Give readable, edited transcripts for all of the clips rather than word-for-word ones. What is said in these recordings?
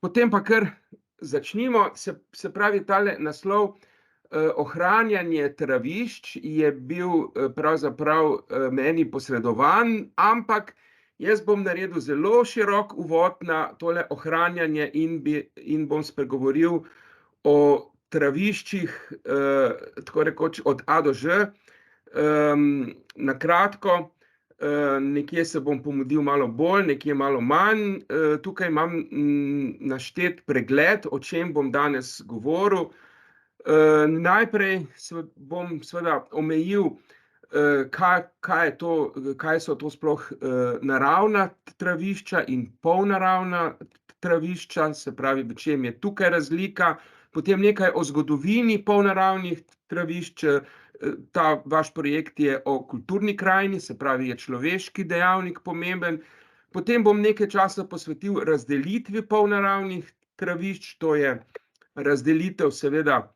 Potem pa kar začnimo, se pravi tale naslov, ohranjanje travišč je bil, pravzaprav, meni posredovan, ampak jaz bom naredil zelo širok uvod na tole ohranjanje in bom spregovoril o traviščih, tako rekoč od A do Ž. Na kratko, nekje se bom pomudil malo bolj, nekje malo manj. Tukaj imam, naštet pregled, o čem bom danes govoril. Najprej bom seveda omejil, kaj so to sploh, naravna travišča in polnaravna travišča, se pravi, v čem je tukaj razlika. Potem nekaj o zgodovini polnaravnih travišč. Ta vaš projekt je o kulturni krajini, se pravi, je človeški dejavnik pomemben. Potem bom nekaj časa posvetil razdelitvi polnaravnih travišč, to je razdelitev seveda,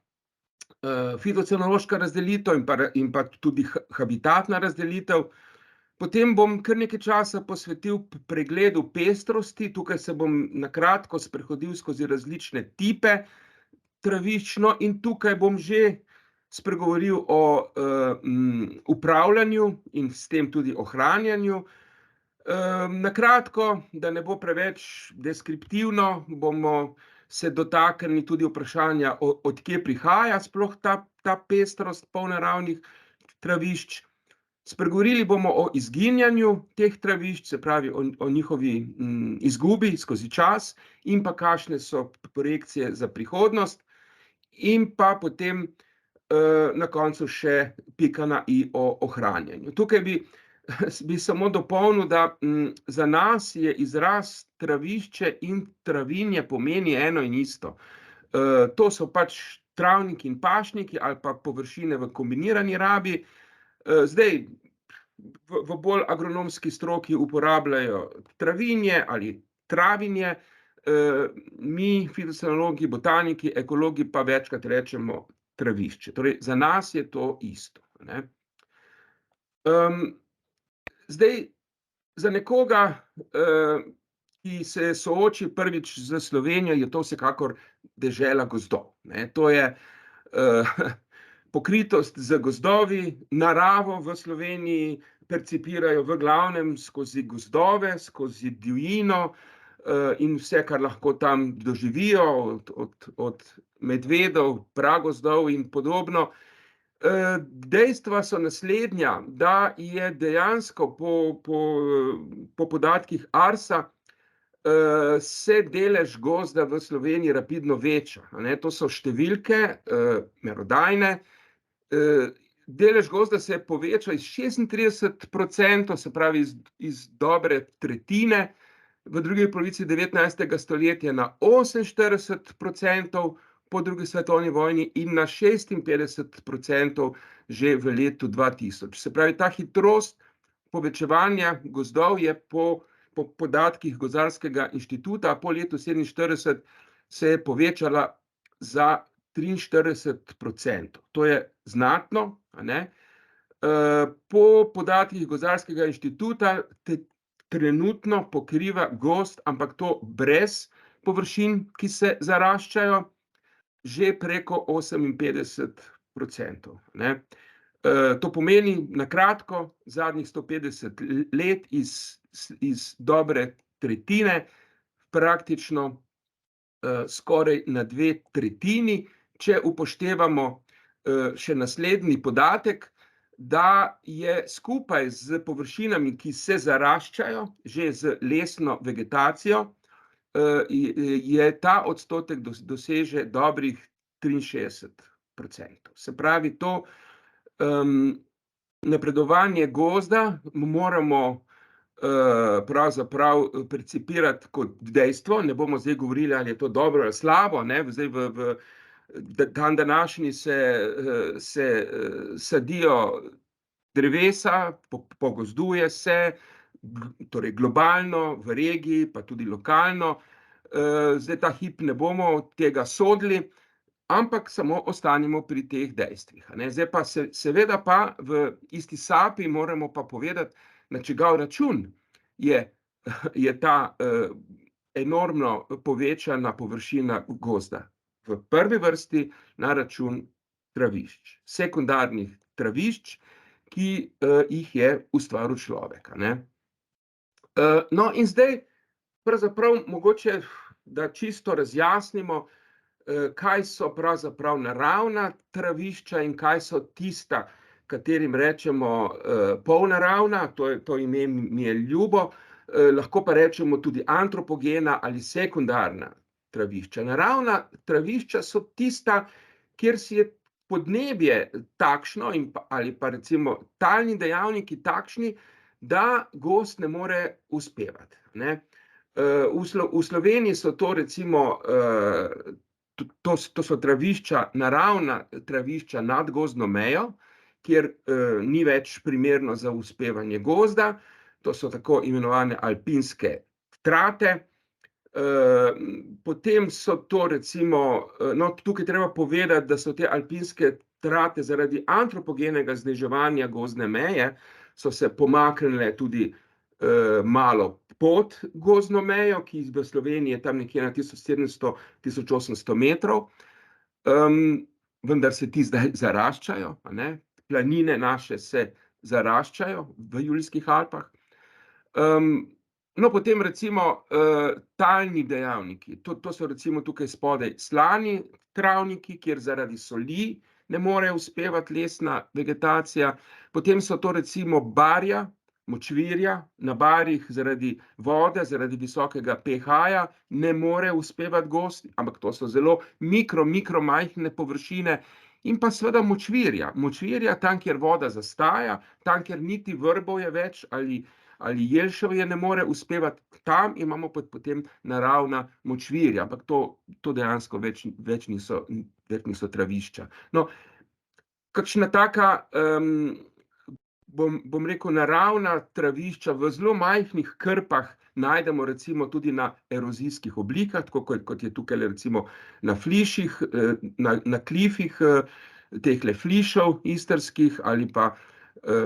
fitocenološka razdelitev in pa tudi habitatna razdelitev. Potem bom kar nekaj časa posvetil pregledu pestrosti, tukaj se bom na kratko sprehodil skozi različne tipe travišč, no, in tukaj bom že spregovoril o, upravljanju in s tem tudi ohranjanju. Na kratko, da ne bo preveč deskriptivno, bomo se dotaknili tudi vprašanja, od kje prihaja sploh ta pestrost polnaravnih travišč. Spregovorili bomo o izginjanju teh travišč, se pravi o njihovi, izgubi skozi čas in pa kakšne so projekcije za prihodnost. In pa potem, na koncu še pika na i o ohranjanju. Tukaj bi samo dopolnil, da, za nas je izraz travišče in travinje pomeni eno in isto. To so pač travniki in pašniki ali pa površine v kombinirani rabi. Zdaj v bolj agronomski stroki uporabljajo travinje ali travinje, mi fitocenologi, botaniki, ekologi pa večkrat rečemo travišče. Torej za nas je to isto, ne. Zdaj za nekoga, ki se sooči prvič s Slovenijo, je to vsekakor dežela gozdov, ne. To je, pokritost z gozdovi, naravo v Sloveniji percipirajo v glavnem skozi gozdove, skozi divjino, in vse, kar lahko tam doživijo, od medvedov, pragozdov in podobno. Dejstva so naslednja, da je dejansko po podatkih ARSA, se delež gozda v Sloveniji rapidno veča, a ne. To so številke, merodajne. Delež gozda se je povečal iz 36%, se pravi iz dobre tretjine v drugi polovici 19. stoletja na 48% po drugi svetovni vojni in na 56% že v letu 2000. Se pravi, ta hitrost povečevanja gozdov je po podatkih Gozdarskega inštituta po letu 1947 se je povečala za 43%. To je znatno, a ne. Po podatkih Gozdarskega inštituta trenutno pokriva gozd, ampak to brez površin, ki se zaraščajo, že preko 58%, ne. To pomeni na kratko zadnjih 150 let iz dobre tretjine praktično, skoraj na 2/3, če upoštevamo, še naslednji podatek, da je skupaj s površinami, ki se zaraščajo, že z lesno vegetacijo, je ta odstotek doseže dobrih 63%. Se pravi, to, napredovanje gozda moramo, pravzaprav percipirati kot dejstvo, ne bomo zdaj govorili, ali je to dobro ali slabo, ne, zdaj v dandanašnji se sadijo drevesa, pogozduje se, torej globalno, v regiji, pa tudi lokalno. Zdaj ta hip ne bomo tega sodili, ampak samo ostanimo pri teh dejstvih, a ne. Zdaj pa seveda pa v isti sapi moramo pa povedati, na čigav račun je ta, enormno povečana površina gozda. V prvi vrsti na račun travišč, sekundarnih travišč, ki jih je ustvaril človek, a ne. No, in zdaj pravzaprav mogoče, da čisto razjasnimo, kaj so pravzaprav naravna travišča in kaj so tista, katerim rečemo polnaravna, to ime mi je ljubo, lahko pa rečemo tudi antropogena ali sekundarna travišča. Naravna travišča so tista, kjer si je podnebje takšno ali pa recimo talni dejavniki takšni, da gozd ne more uspevati, ne. V Sloveniji so to recimo, to so travišča, naravna travišča nad gozdno mejo, kjer ni več primerno za uspevanje gozda, to so tako imenovane alpinske trate. Potem so to recimo, no, tukaj je treba povedati, da so te alpinske trate zaradi antropogenega zniževanja gozdne meje, so se pomaknile tudi malo pod gozdno mejo, ki v Sloveniji je tam nekje na 1700–1800 metrov. Vendar se ti zdaj zaraščajo, a ne, planine naše se zaraščajo v Julijskih Alpah. No, potem recimo talni dejavniki, to so recimo tukaj spodaj slani travniki, kjer zaradi soli ne more uspevati lesna vegetacija, potem so to recimo barja, močvirja, na barjih zaradi vode, zaradi visokega pH-ja ne more uspevati gozd, ampak to so zelo mikro majhne površine, in pa seveda močvirja, tam, kjer voda zastaja, tam, kjer niti vrbovje več ali jelševje ne more uspevati, tam imamo potem naravna močvirja, ampak to dejansko več niso travišča. No, kakšna taka, bom rekel, naravna travišča v zelo majhnih krpah najdemo recimo tudi na erozijskih oblikah, tako kot je tukajle recimo na fliših, na klifih tehle flišev istrskih, ali pa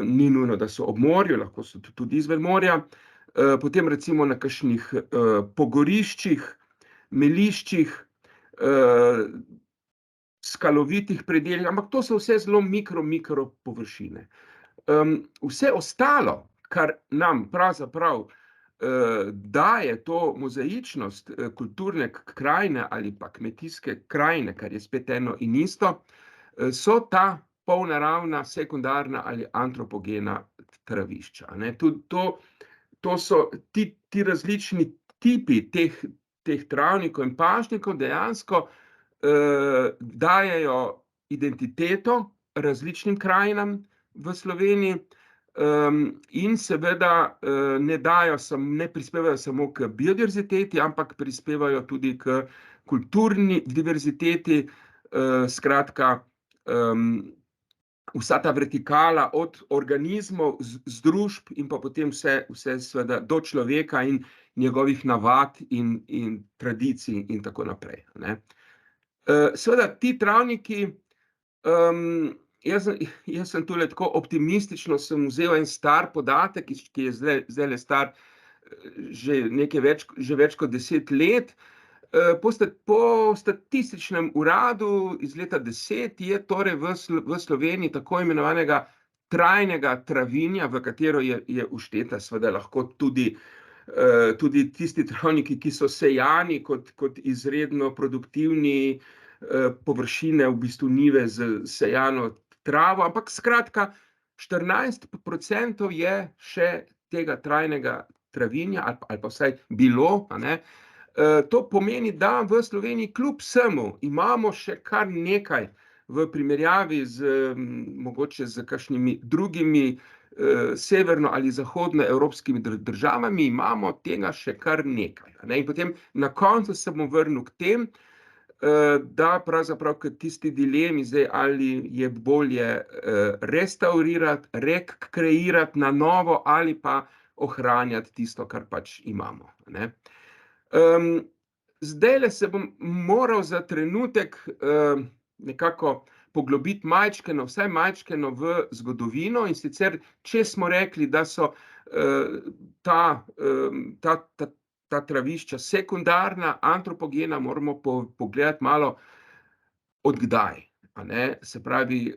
ni nujno, da so ob morju, lahko so tudi izven morja. Potem recimo na kakšnih pogoriščih, meliščih, skalovitih predelih, ampak to so vse zelo mikro površine. Vse ostalo, kar nam pravzaprav daje to mozaičnost kulturne krajine ali pa kmetijske krajine, kar je spet eno in isto, so ta polnaravna, sekundarna ali antropogena travišča, a ne. To so ti različni tipi teh travnikov in pašnikov dejansko dajejo identiteto različnim krajinam v Sloveniji, in seveda ne prispevajo samo k biodiverziteti, ampak prispevajo tudi k kulturni diverziteti, skratka, vsa ta vertikala od organizmov, združb in pa potem vse seveda do človeka in njegovih navad in tradicij in tako naprej, ne. Seveda ti travniki, jaz sem tule tako optimistično sem vzel en star podatek, ki je zdajle star že več kot 10 let. Po statističnem uradu iz leta 10 je torej v Sloveniji tako imenovanega trajnega travinja, v katero je všteta seveda lahko tudi tisti travniki, ki so sejani kot izredno produktivni površine, v bistvu njive z sejano travo, ampak skratka 14% je še tega trajnega travinja, ali pa vsaj bilo, a ne. To pomeni, da v Sloveniji kljub vsemu imamo še kar nekaj v primerjavi mogoče s kakšnimi drugimi severno- ali zahodnoevropskimi državami, imamo tega še kar nekaj, a ne. In potem na koncu se bom vrnil k tem, da pravzaprav k tisti dilemi zdaj, ali je bolje restavrirati, rekreirati na novo ali pa ohranjati tisto, kar pač imamo, ne. Zdajle se bom moral za trenutek nekako poglobiti vsaj majčkeno v zgodovino, in sicer, če smo rekli, da so ta ta travišča sekundarna, antropogena, moramo pogledati malo od kdaj, a ne. Se pravi,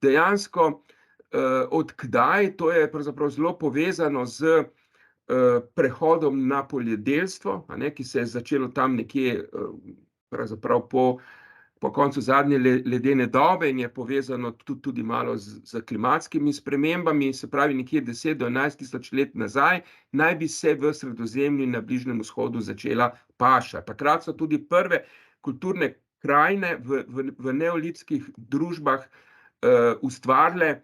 dejansko, od kdaj, to je pravzaprav zelo povezano z, prehodom na poljedelstvo, a ne, ki se je začelo tam nekje, pravzaprav po koncu zadnje ledene dobe in je povezano tudi malo s klimatskimi spremembami, se pravi nekje 10 do 11 tisoč let nazaj, naj bi se v Sredozemlju in na Bližnjem vzhodu začela paša. Takrat so tudi prve kulturne krajine v neolitskih družbah, ustvarile,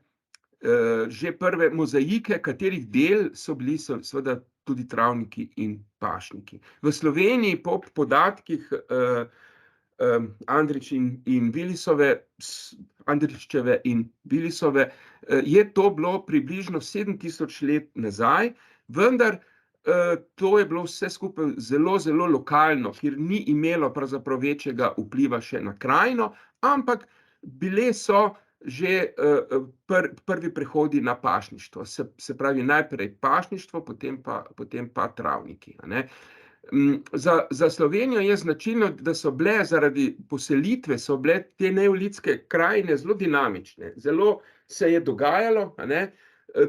že prve mozaike, katerih del so bili seveda tudi travniki in pašniki. V Sloveniji po podatkih, Andrićeve in Willisove, je to bilo približno 7000 let nazaj, vendar, to je bilo vse skupaj zelo, zelo lokalno, kjer ni imelo pravzaprav večjega vpliva še na krajino, ampak bile so že, prvi prehodi na pašništvo, se pravi najprej pašništvo, potem pa travniki, a ne. Za Slovenijo je značilno, da so bile zaradi poselitve, so bile te neolitske krajine zelo dinamične, zelo se je dogajalo, a ne.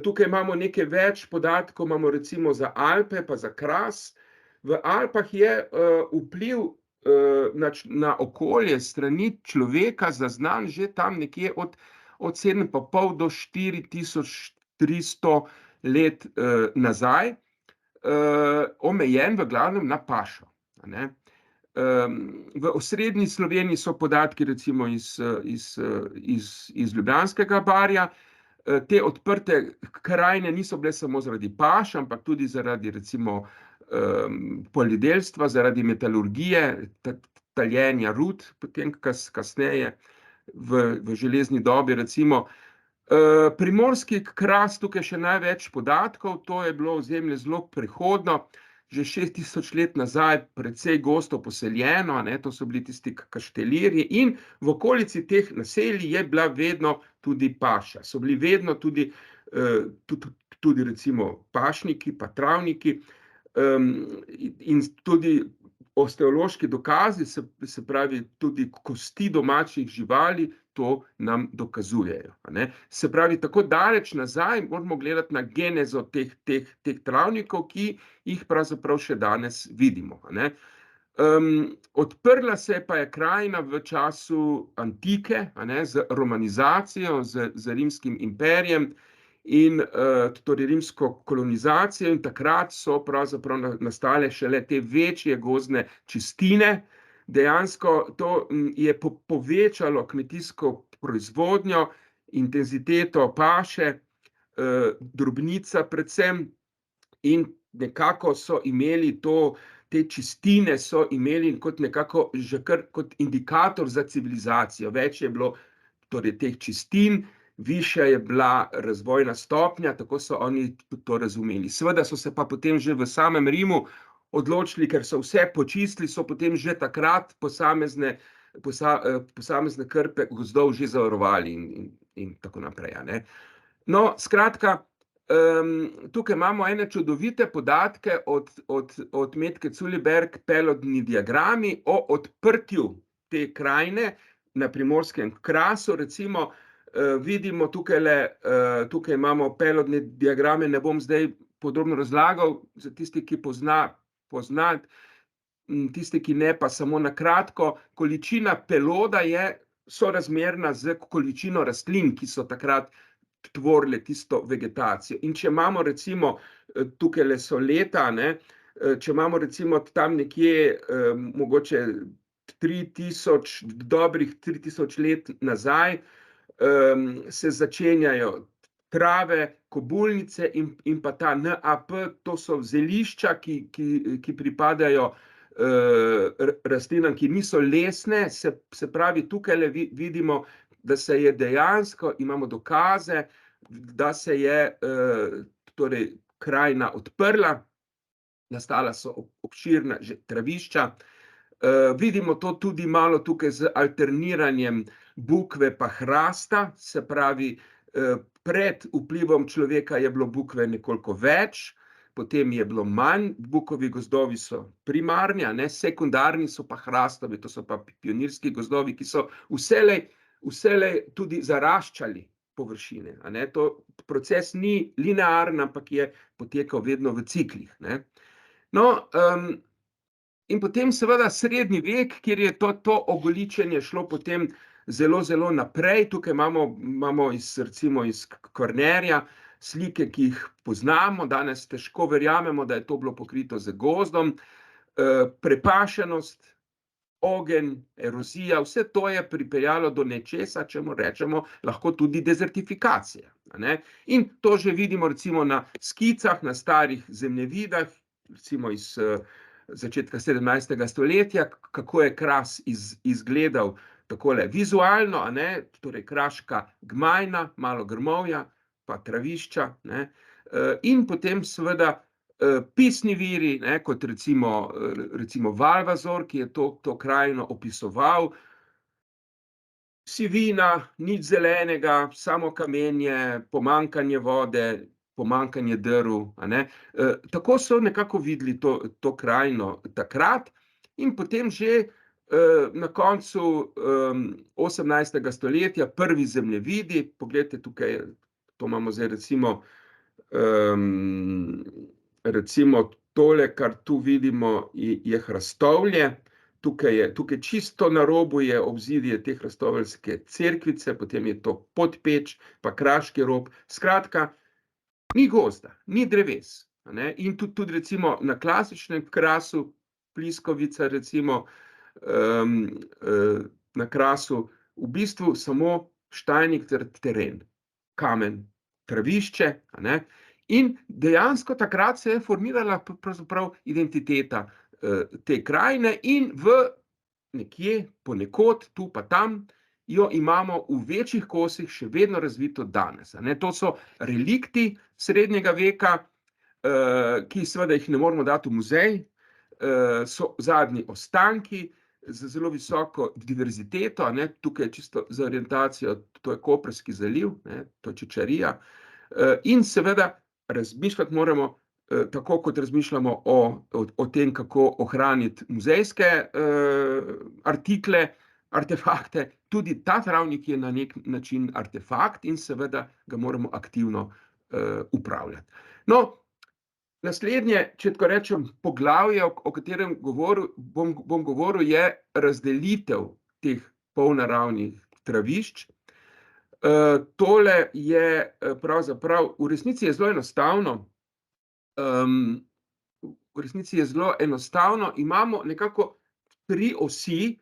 Tukaj imamo nekaj več podatkov, imamo recimo za Alpe pa za Kras. V Alpah je, vpliv, na okolje s strani človeka zaznan že tam nekje od 7,5 do 4300 let, nazaj, omejen v glavnem na pašo, a ne. V osrednji Sloveniji so podatki recimo iz Ljubljanskega barja. Te odprte krajine niso bile samo zaradi paš, ampak tudi zaradi recimo, poljedelstva, zaradi metalurgije, taljenja rud, potem kasneje v železni dobi recimo. Primorski Kras, tukaj še največ podatkov, to je bilo ozemlje zelo prehodno, že 6000 let nazaj precej gosto poseljeno, a ne, to so bili tisti kaštelirji in v okolici teh naselij je bila vedno tudi paša, so bili vedno tudi, tudi recimo pašniki pa travniki, in tudi osteološki dokazi, se pravi tudi kosti domačih živali, to nam dokazujejo, a ne. Se pravi, tako daleč nazaj moramo gledati na genezo teh travnikov, ki jih pravzaprav še danes vidimo, a ne. Odprla se pa je krajina v času antike, a ne, z romanizacijo, z rimskim imperijem in, torej rimsko kolonizacijo, in takrat so pravzaprav nastale šele te večje gozdne čistine. Dejansko to, je povečalo kmetijsko proizvodnjo, intenziteto paše, drobnica predvsem, in nekako so imeli te čistine so imeli kot nekako že kar kot indikator za civilizacijo. Več je bilo torej teh čistin, višja je bila razvojna stopnja, tako so oni to razumeli. Seveda so se pa potem že v samem Rimu odločili, ker so vse počistili, so potem že takrat posamezne krpe gozdov že zavarovali in tako naprej, a ne. No, skratka, tukaj imamo ene čudovite podatke od Metke Culiberg, pelodni diagrami o odprtju te krajine na Primorskem Krasu, recimo, vidimo tukajle, tukaj imamo pelodne diagrame, ne bom zdaj podrobno razlagal, za tisti, ki pozna, tisti, ki ne, pa samo na kratko. Količina peloda je sorazmerna s količino rastlin, ki so takrat tvorile tisto vegetacijo. In če imamo recimo, tukajle so leta, ne, če imamo recimo tam nekje, mogoče 3000, dobrih 3000 let nazaj, se začenjajo trave, kobulnice in pa ta NAP, to so zelišča, ki pripadajo, rastlinam, ki niso lesne, se pravi, tukajle vidimo, da se je dejansko, imamo dokaze, da se je, torej krajina odprla, nastala so obširna že travišča. Vidimo to tudi malo tukaj z alterniranjem bukve pa hrasta, se pravi, pred vplivom človeka je bilo bukve nekoliko več, potem je bilo manj, bukovi gozdovi so primarni, sekundarni so pa hrastovi, to so pa pionirski gozdovi, ki so vselej tudi zaraščali površine. To proces ni linearen, ampak je potekal vedno v ciklih. No, in potem seveda srednji vek, kjer je to ogoličenje šlo potem zelo, zelo naprej. Tukaj imamo recimo iz Kvarnerja slike, ki jih poznamo, danes težko verjamemo, da je to bilo pokrito z gozdom. Prepašenost, ogenj, erozija, vse to je pripeljalo do nečesa, čemu rečemo lahko tudi dezertifikacija. In to že vidimo recimo na skicah, na starih zemljevidih, recimo iz začetka 17. stoletja, kako je Kras izgledal takole vizualno, torej kraška gmajna, malo grmovja, pa travišča, in potem seveda pisni viri, kot recimo Valvazor, ki je to krajino opisoval, sivina, nič zelenega, samo kamenje, pomanjkanje vode, pomanjkanje drv. Tako so nekako videli to krajino takrat in potem že na koncu 18. stoletja prvi zemljevidi, poglejte tukaj, to imamo zdaj recimo tole, kar tu vidimo, je Hrastovlje. Tukaj čisto na robu je obzidje te hrastoveljske cerkvice, potem je to Podpeč, pa Kraški rob. Skratka, ni gozda, ni dreves. In tudi recimo na klasičnem Krasu, Pliskovica recimo, na Krasu, v bistvu samo štajnik ter teren, kamen, travišče. In dejansko takrat se je formirala pravzaprav identiteta te krajine in nekje, ponekod, tu pa tam, jo imamo v večjih kosih še vedno razvito danes. To so relikti srednjega veka, ki seveda jih ne moremo dati v muzej, so zadnji ostanki z zelo visoko diverziteto. Tukaj čisto za orientacijo, to je Koprski zaliv, to je Čičarija. In seveda razmišljati moramo, tako kot razmišljamo o tem, kako ohraniti muzejske artikle, artefakte, tudi ta travnik je na nek način artefakt in seveda ga moramo aktivno upravljati. No, naslednje, če tako rečem, poglavje, o katerem bom govoril, je razdelitev teh polnaravnih travišč. Tole je pravzaprav, v resnici je zelo enostavno. Imamo nekako 3 osi,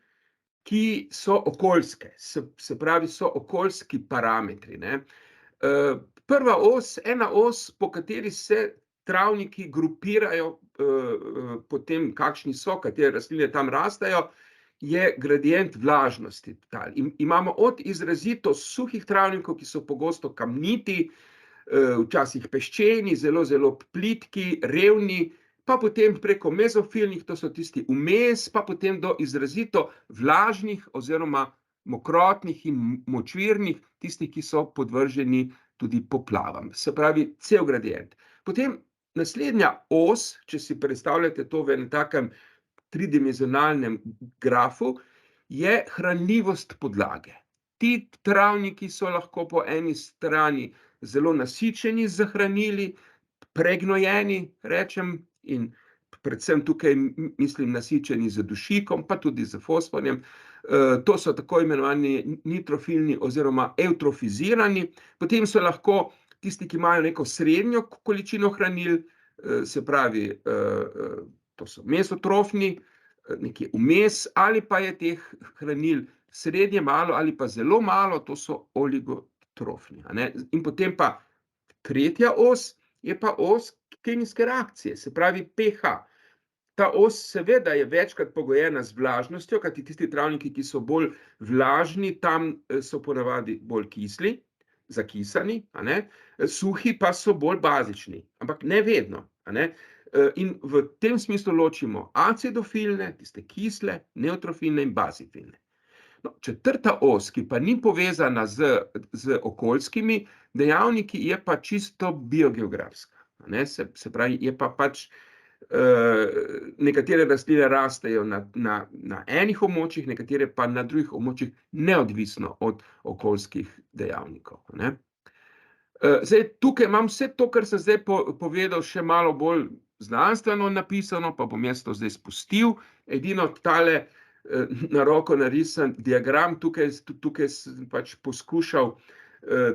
ki so okoljske, se pravi, so okoljski parametri. Prva os, ena os, po kateri se travniki grupirajo po tem, kakšni so, katere rastline tam rastejo, je gradient vlažnosti tal. Imamo od izrazito suhih travnikov, ki so pogosto kamniti, včasih peščeni, zelo, zelo plitki, revni, pa potem preko mezofilnih, to so tisti vmes, pa potem do izrazito vlažnih oziroma mokrotnih in močvirnih, tistih, ki so podvrženi tudi poplavam. Se pravi, cel gradient. Potem naslednja os, če si predstavljate to v enem takem tridimenzionalnem grafu, je hranljivost podlage. Ti travniki so lahko po eni strani zelo nasičeni z hranili, pregnojeni, rečem, in predvsem tukaj mislim nasičeni z dušikom, pa tudi z fosforjem. To so tako imenovani nitrofilni oziroma evtrofizirani. Potem so lahko tisti, ki imajo neko srednjo količino hranil, se pravi, to so mezotrofni, nekje vmes, ali pa je teh hranil srednje malo ali pa zelo malo, to so oligotrofni. In potem pa tretja os je pa os kemijske reakcije, se pravi pH. Ta os seveda je večkrat pogojena z vlažnostjo, kajti tisti travniki, ki so bolj vlažni, tam so ponavadi bolj kisli, zakisani, suhi pa so bolj bazični, ampak ne vedno. In v tem smislu ločimo acidofilne, tiste kisle, nevtrofilne in bazifilne. No, četrta os, ki pa ni povezana z okoljskimi dejavniki, je pa čisto biogeografska. ne. Se pravi, je pa pač, nekatere rastline rastejo na enih območjih, nekatere pa na drugih območjih, neodvisno od okoljskih dejavnikov, ne. Zdaj, tukaj imam vse to, kar sem zdaj povedal, še malo bolj znanstveno napisano, pa bom jaz to zdaj spustil. Edino tale, na roko narisan diagram, tukaj sem pač poskušal,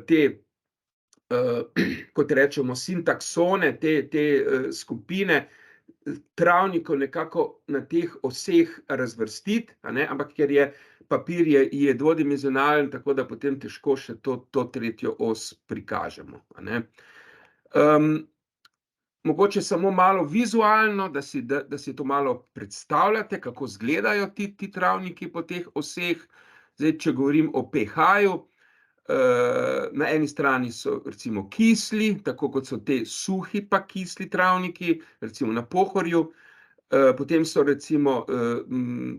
te, kot rečemo, sintaksone, te skupine travnikov nekako na teh oseh razvrstiti, a ne, ampak ker papir je dvodimenzionalen, tako da potem težko še to tretjo os prikažemo, a ne. Mogoče samo malo vizualno, da si to malo predstavljate, kako izgledajo ti travniki po teh oseh. Zdaj, če govorim o pH-ju, na eni strani so recimo kisli, tako kot so te suhi pa kisli travniki, recimo na Pohorju, potem so recimo,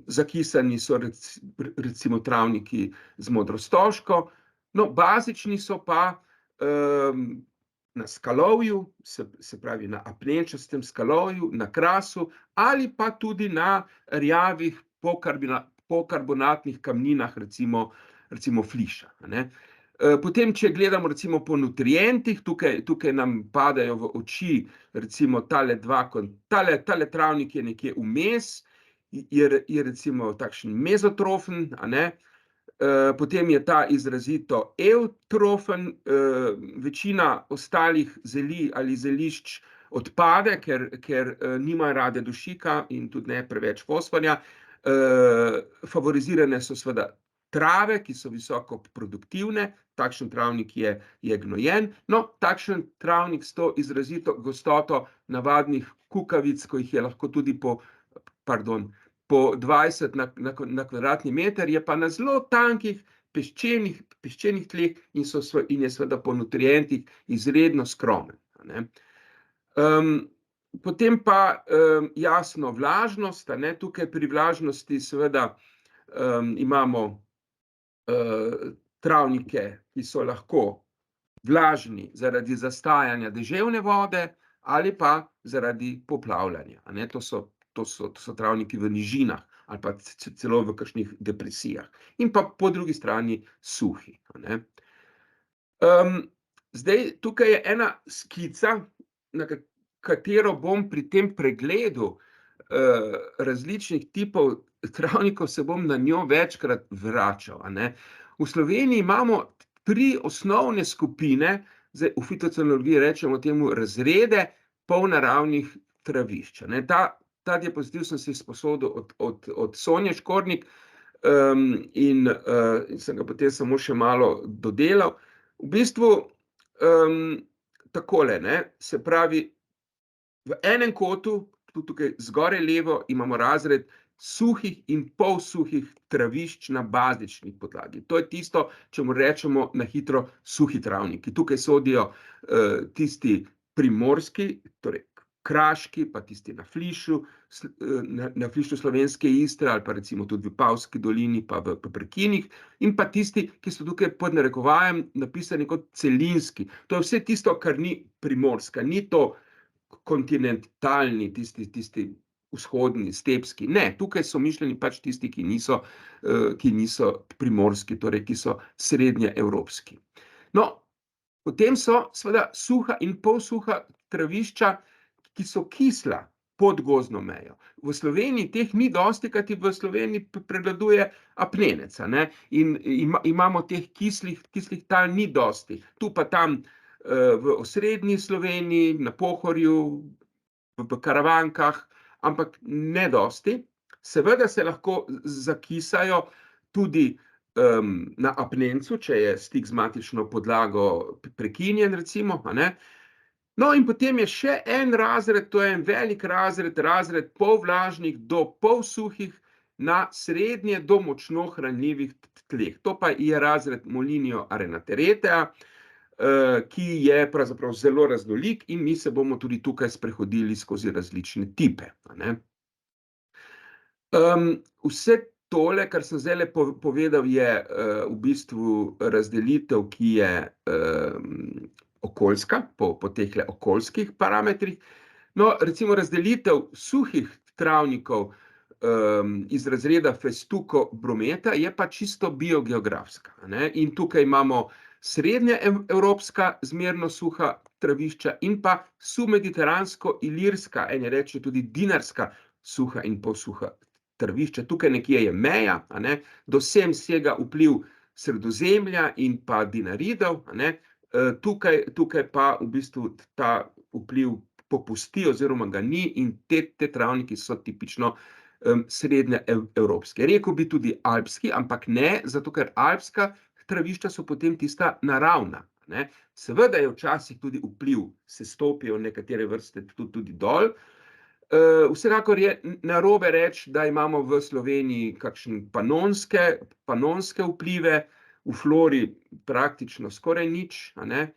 zakisani so recimo travniki z Modrostoško, no, bazični so pa, na skalovju, se pravi na apnenčastem skalovju, na Krasu ali pa tudi na rjavih pokarbonatnih kamninah, recimo fliša, a ne. Potem, če gledamo recimo po nutrientih, tukaj nam padajo v oči recimo tale travnik je nekje vmes, je recimo takšen mezotrofen, a ne. Potem je ta izrazito evtrofen, večina ostalih zeli ali zelišč odpade, ker nimajo rade dušika in tudi ne preveč fosforja. Favorizirane so seveda trave, ki so visoko produktivne, takšen travnik je gnojen, no, takšen travnik s to izrazito gostoto navadnih kukavic, ko jih je lahko tudi po 20 na kvadratni meter, je pa na zelo tankih peščenih tleh in je seveda po nutrientih izredno skromen, a ne. Potem pa, jasno, vlažnost, a ne, tukaj pri vlažnosti seveda, imamo, travnike, ki so lahko vlažni zaradi zastajanja deževne vode ali pa zaradi poplavljanja, a ne, to so travniki v nižinah ali pa celo v kakšnih depresijah. In pa po drugi strani suhi, a ne. Zdaj, tukaj je ena skica, na katero bom pri tem pregledu, različnih tipov travnikov, se bom na njo večkrat vračal, a ne. V Sloveniji imamo 3 osnovne skupine, zdaj v fitocenologiji rečemo temu razrede polnaravnih travišč, a ne. Ta diapozitiv sem si izposodil od Sonje Škornik, in sem ga potem samo še malo dodelal. V bistvu, takole, ne, se pravi, v enem kotu, tukaj zgoraj levo, imamo razred suhih in polsuhih travišč na bazični podlagi. To je tisto, čemur rečemo na hitro suhi travniki. Tukaj sodijo, tisti primorski, torej kraški, pa tisti na Flišu, na Flišu Slovenske Istre ali pa recimo tudi v Vipavski dolini pa v Prekinih, in pa tisti, ki so tukaj pod narekovajem napisani kot celinski. To je vse tisto, kar ni primorska, ni to kontinentalni, tisti vzhodni, stepski. Ne, tukaj so mišljeni pač tisti, ki niso primorski, torej ki so srednjeevropski. No, potem so seveda suha in polsuha travišča, ki so kisla pod gozdno mejo. V Sloveniji teh ni dosti, kajti v Sloveniji prevladuje apnenec, a ne, in imamo teh kislih tal ni dosti. Tu pa tam, v osrednji Sloveniji, na Pohorju, v Karavankah, ampak ne dosti. Seveda se lahko zakisajo tudi, na apnencu, če je stik z matično podlago prekinjen, recimo, a ne. No, in potem je še en razred, to je en velik razred polvlažnih do polsuhih na srednje do močno hranljivih tleh. To pa je razred Molinio arenatheretea, ki je pravzaprav zelo raznolik in mi se bomo tudi tukaj sprehodili skozi različne tipe, a ne. Vse tole, kar sem zdajle povedal, je, v bistvu razdelitev, ki je, okoljska, po tehle okoljskih parametrih. No, recimo razdelitev suhih travnikov iz razreda Festuco brometa je pa čisto biogeografska, ne. In tukaj imamo srednje evropska zmerno suha travišča in pa submediteransko-ilirska, eni rečejo tudi dinarska suha in polsuha travišča. Tukaj nekje je meja, a ne, do sem sega vpliv Sredozemlja in pa Dinaridov, a ne. Tukaj pa v bistvu ta vpliv popusti oziroma ga ni in te travniki so tipično srednje evropske. Rekel bi tudi alpski, ampak ne, zato ker alpska travišča so potem tista naravna, ne. Seveda je včasih tudi vpliv, se stopijo nekatere vrste tudi dol. Vsekakor je narobe reči, da imamo v Sloveniji kakšne panonske vplive, v flori praktično skoraj nič, a ne.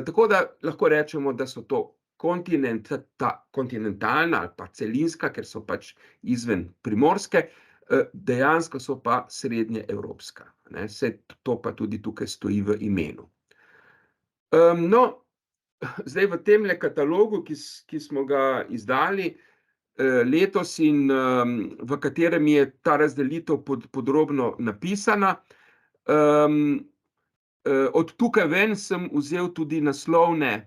Tako da lahko rečemo, da so to kontinentalna ali pa celinska, ker so pač izven Primorske, dejansko so pa srednjeevropska, ne, saj to pa tudi tukaj stoji v imenu. No, zdaj v temle katalogu, ki smo ga izdali letos in v katerem je ta razdelitev podrobno napisana, od tukaj ven sem vzel tudi naslovno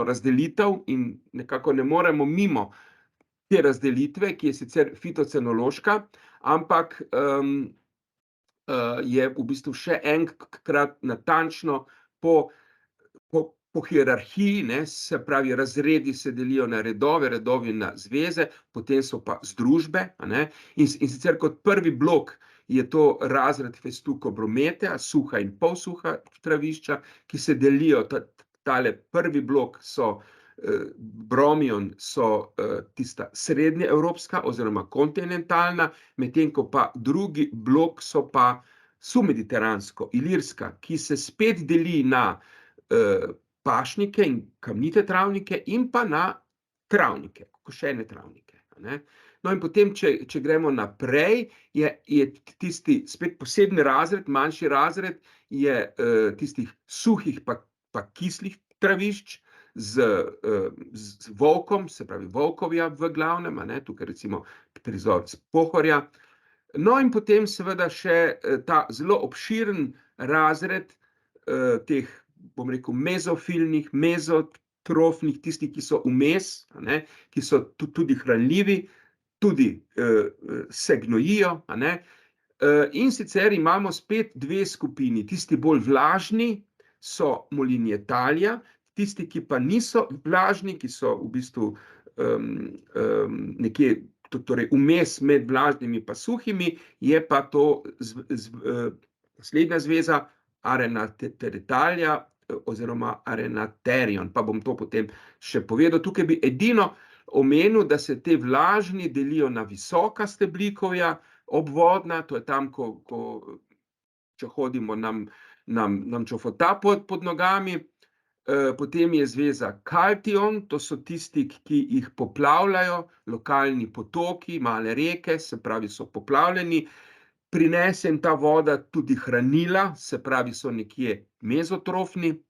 razdelitev in nekako ne moremo mimo te razdelitve, ki je sicer fitocenološka, ampak je v bistvu še enkrat natančno po hierarhiji, ne, se pravi, razredi se delijo na redovi na zveze, potem so pa združbe, a ne, in sicer kot prvi blok je to razred Festuco bromete, suha in polsuha travišča, ki se delijo, tale prvi blok so bromion, so tista srednjeevropska oziroma kontinentalna, medtem ko pa drugi blok so pa submediteransko-ilirska, ki se spet deli na pašnike in kamnite travnike in pa na travnike, košene travnike, a ne. No, in potem, če gremo naprej, je tisti spet posebni razred, manjši razred, je tistih suhih pa kislih travišč z volkom, se pravi volkovja v glavnem, a ne, tukaj recimo prizor s Pohorja. No, in potem seveda še ta zelo obširen razred teh, bom rekel, mezofilnih, mezotrofnih, tistih, ki so vmes, a ne, ki so tudi hranljivi, tudi se gnojijo, a ne. In sicer imamo spet dve skupini, tisti bolj vlažni so Molinietalia, tisti, ki pa niso vlažni, ki so v bistvu nekje torej vmes med vlažnimi pa suhimi, je pa to naslednja zveza Arenateretalia oziroma Arenatherion, pa bom to potem še povedal. Tukaj bi edino omenil, da se te vlažni delijo na visoka steblikovja, obvodna, to je tam, če hodimo, nam čofota pod nogami. Potem je zveza Calthion, to so tisti, ki jih poplavljajo, lokalni potoki, male reke, se pravi, so poplavljeni. Prinese jim ta voda tudi hranila, se pravi, so nekje mezotrofni.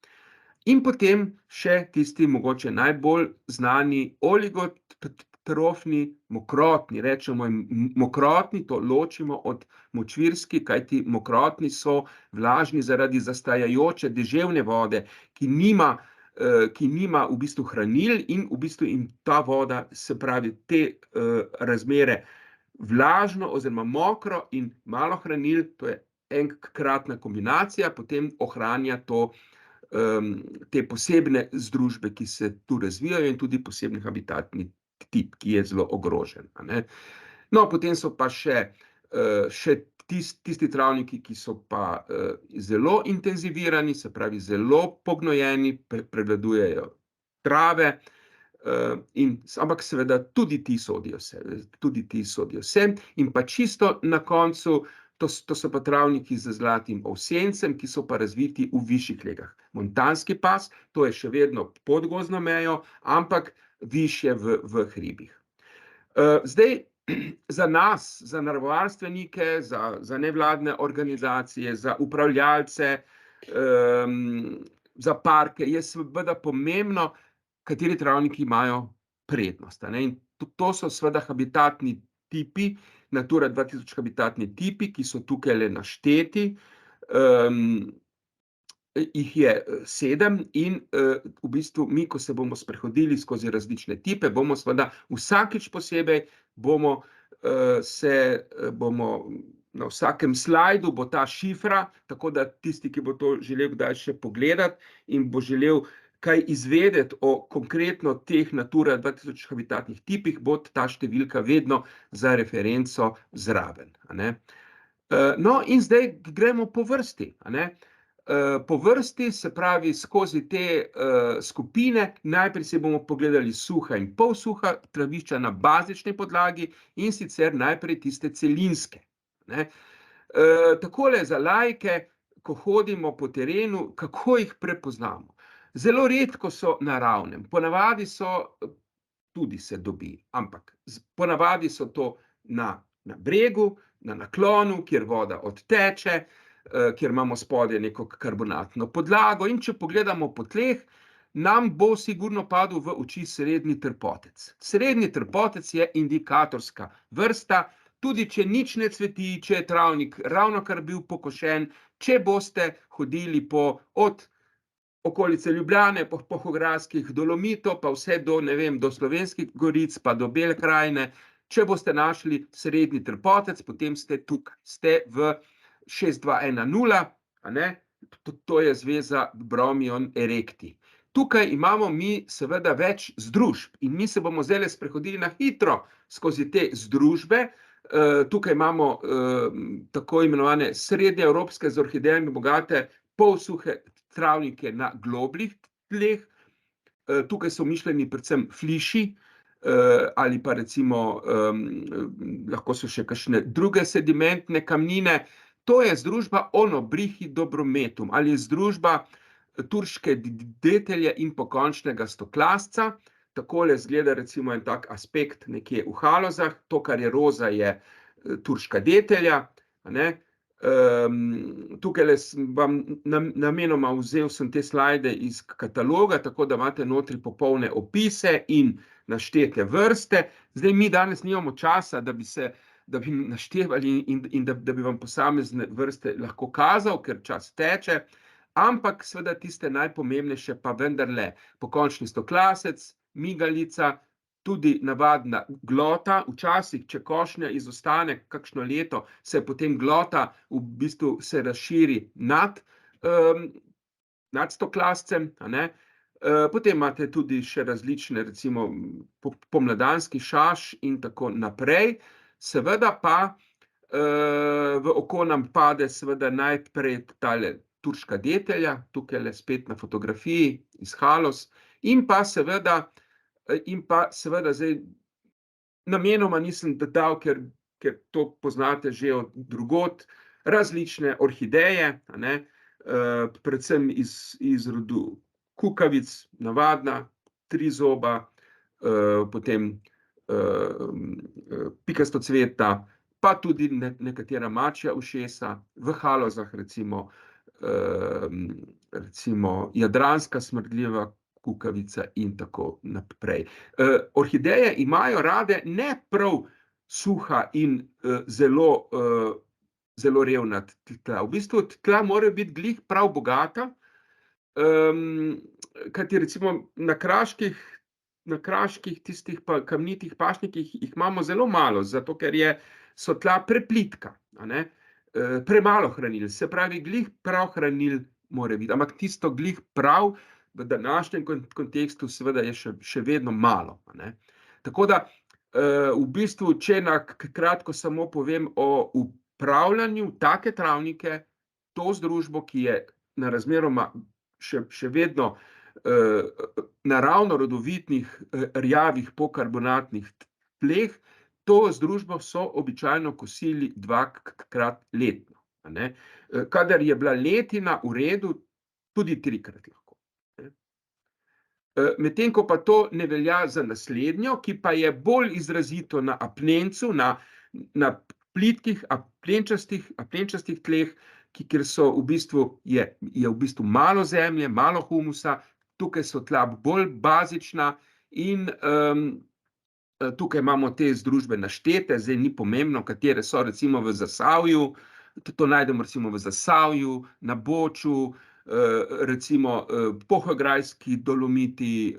In potem še tisti mogoče najbolj znani oligotrofni, mokrotni, rečemo jim mokrotni, to ločimo od močvirskih, kajti mokrotni so vlažni zaradi zastajajoče deževne vode, ki nima v bistvu hranil in v bistvu jim ta voda, se pravi, te razmere vlažno oziroma mokro in malo hranil, to je enkratna kombinacija, potem ohranja to te posebne združbe, ki se tu razvijajo in tudi posebni habitatni tip, ki je zelo ogrožen, a ne. No, potem so pa še tisti travniki, ki so pa zelo intenzivirani, se pravi zelo pognojeni, prevladujejo trave, ampak seveda tudi ti sodijo sem. In pa čisto na koncu, to so pa travniki z zlatim ovsencem, ki so pa razviti v višjih legah. Montanski pas, to je še vedno pod gozdno mejo, ampak višje v hribih. Zdaj, za nas, za naravovarstvenike, za nevladne organizacije, za upravljalce, za parke je seveda pomembno, kateri travniki imajo prednost, a ne. In to so seveda habitatni tipi, Natura 2000 habitatni tipi, ki so tukajle našteti. Jih je 7 in v bistvu mi, ko se bomo sprehodili skozi različne tipe, bomo seveda vsakič posebej bomo na vsakem slajdu bo ta šifra, tako da tisti, ki bo to želel kdaj še pogledati in bo želel kaj izvedeti o konkretno teh Natura 2000 habitatnih tipih, bo ta številka vedno za referenco zraven, a ne. No, in zdaj gremo po vrsti, a ne. Po vrsti, se pravi skozi te skupine, najprej si bomo pogledali suha in polsuha travišča na bazični podlagi, in sicer najprej tiste celinske, ne. Takole za laike, ko hodimo po terenu, kako jih prepoznamo? Zelo redko so naravne, ponavadi so, tudi se dobi, ampak ponavadi so to na bregu, na naklonu, kjer voda odteče, kjer imamo spodaj neko karbonatno podlago, in če pogledamo po tleh, nam bo sigurno padel v oči srednji trpotec. Srednji trpotec je indikatorska vrsta, tudi če nič ne cveti, če je travnik ravnokar bil pokošen, če boste hodili od okolice Ljubljane, po Pohorskih Dolomitov, pa vse do, ne vem, do Slovenskih goric, pa do Bele krajine, če boste našli srednji trpotec, potem ste tukaj, ste v 6210, a ne, to je zveza Bromion erecti. Tukaj imamo mi seveda več združb in mi se bomo zdajle sprehodili na hitro skozi te združbe. Tukaj imamo tako imenovane srednjeevropske z orhidejami bogate polsuhe travnike na globlih tleh. Tukaj so mišljeni predvsem fliši, ali pa recimo lahko so še kakšne druge sedimentne kamnine. To je združba Onobrihidobrometum ali združba turške detelje in pokončnega stoklasca. Takole izgleda recimo en tak aspekt nekje v Halozah, to, kar je roza, je turška detelja, a ne. Tukajle vam namenoma vzel sem te slajde iz kataloga, tako da imate notri popolne opise in naštete vrste. Zdaj mi danes nimamo časa, da bi naštevali in da bi vam posamezne vrste lahko kazal, ker čas teče, ampak seveda tiste najpomembnejše pa vendarle pokončni stoklasec, migalica, tudi navadna glota. Včasih, če košnja izostane kakšno leto, se potem glota v bistvu se razširi nad stoklascem, a ne. Potem imate tudi še različne, recimo pomladanski šaš in tako naprej. Seveda pa v oko nam pade seveda najprej tale turška detelja, tukajle spet na fotografiji iz Haloz, in pa seveda zdaj namenoma nisem dodal, ker to poznate že od drugod, različne orhideje, a ne, predvsem iz rodu kukavic, navadna, trizoba, potem pikastocvetna, pa tudi nekatera mačja ušesa, v Halozah recimo jadranska smrdljiva kukavica in tako naprej. Orhideje imajo rade ne prav suha in zelo revna tla. V bistvu tla morajo biti glih prav bogata, kajti recimo na kraških tistih kamnitih pašnikih jih imamo zelo malo, zato ker so tla preplitka, a ne. Premalo hranil, se pravi glih prav hranil mora biti, ampak tisto glih prav v današnjem kontekstu seveda je še vedno malo, a ne. Tako da v bistvu, če na kratko samo povem o upravljanju take travnike, to združbo, ki je na razmeroma še vedno naravno rodovitnih rjavih pokarbonatnih tleh, to združbo so običajno kosili 2-krat letno, a ne. Kadar je bila letina v redu, tudi 3-krat lahko. Medtem ko pa to ne velja za naslednjo, ki pa je bolj izrazito na apnencu, na plitkih apnenčastih tleh, kjer so v bistvu, je v bistvu malo zemlje, malo humusa, tukaj so tla bolj bazična in tukaj imamo te združbe naštete, zdaj ni pomembno, katere so, recimo v Zasavju, to najdemo recimo v Zasavju, na Boču, recimo Polhograjski Dolomiti,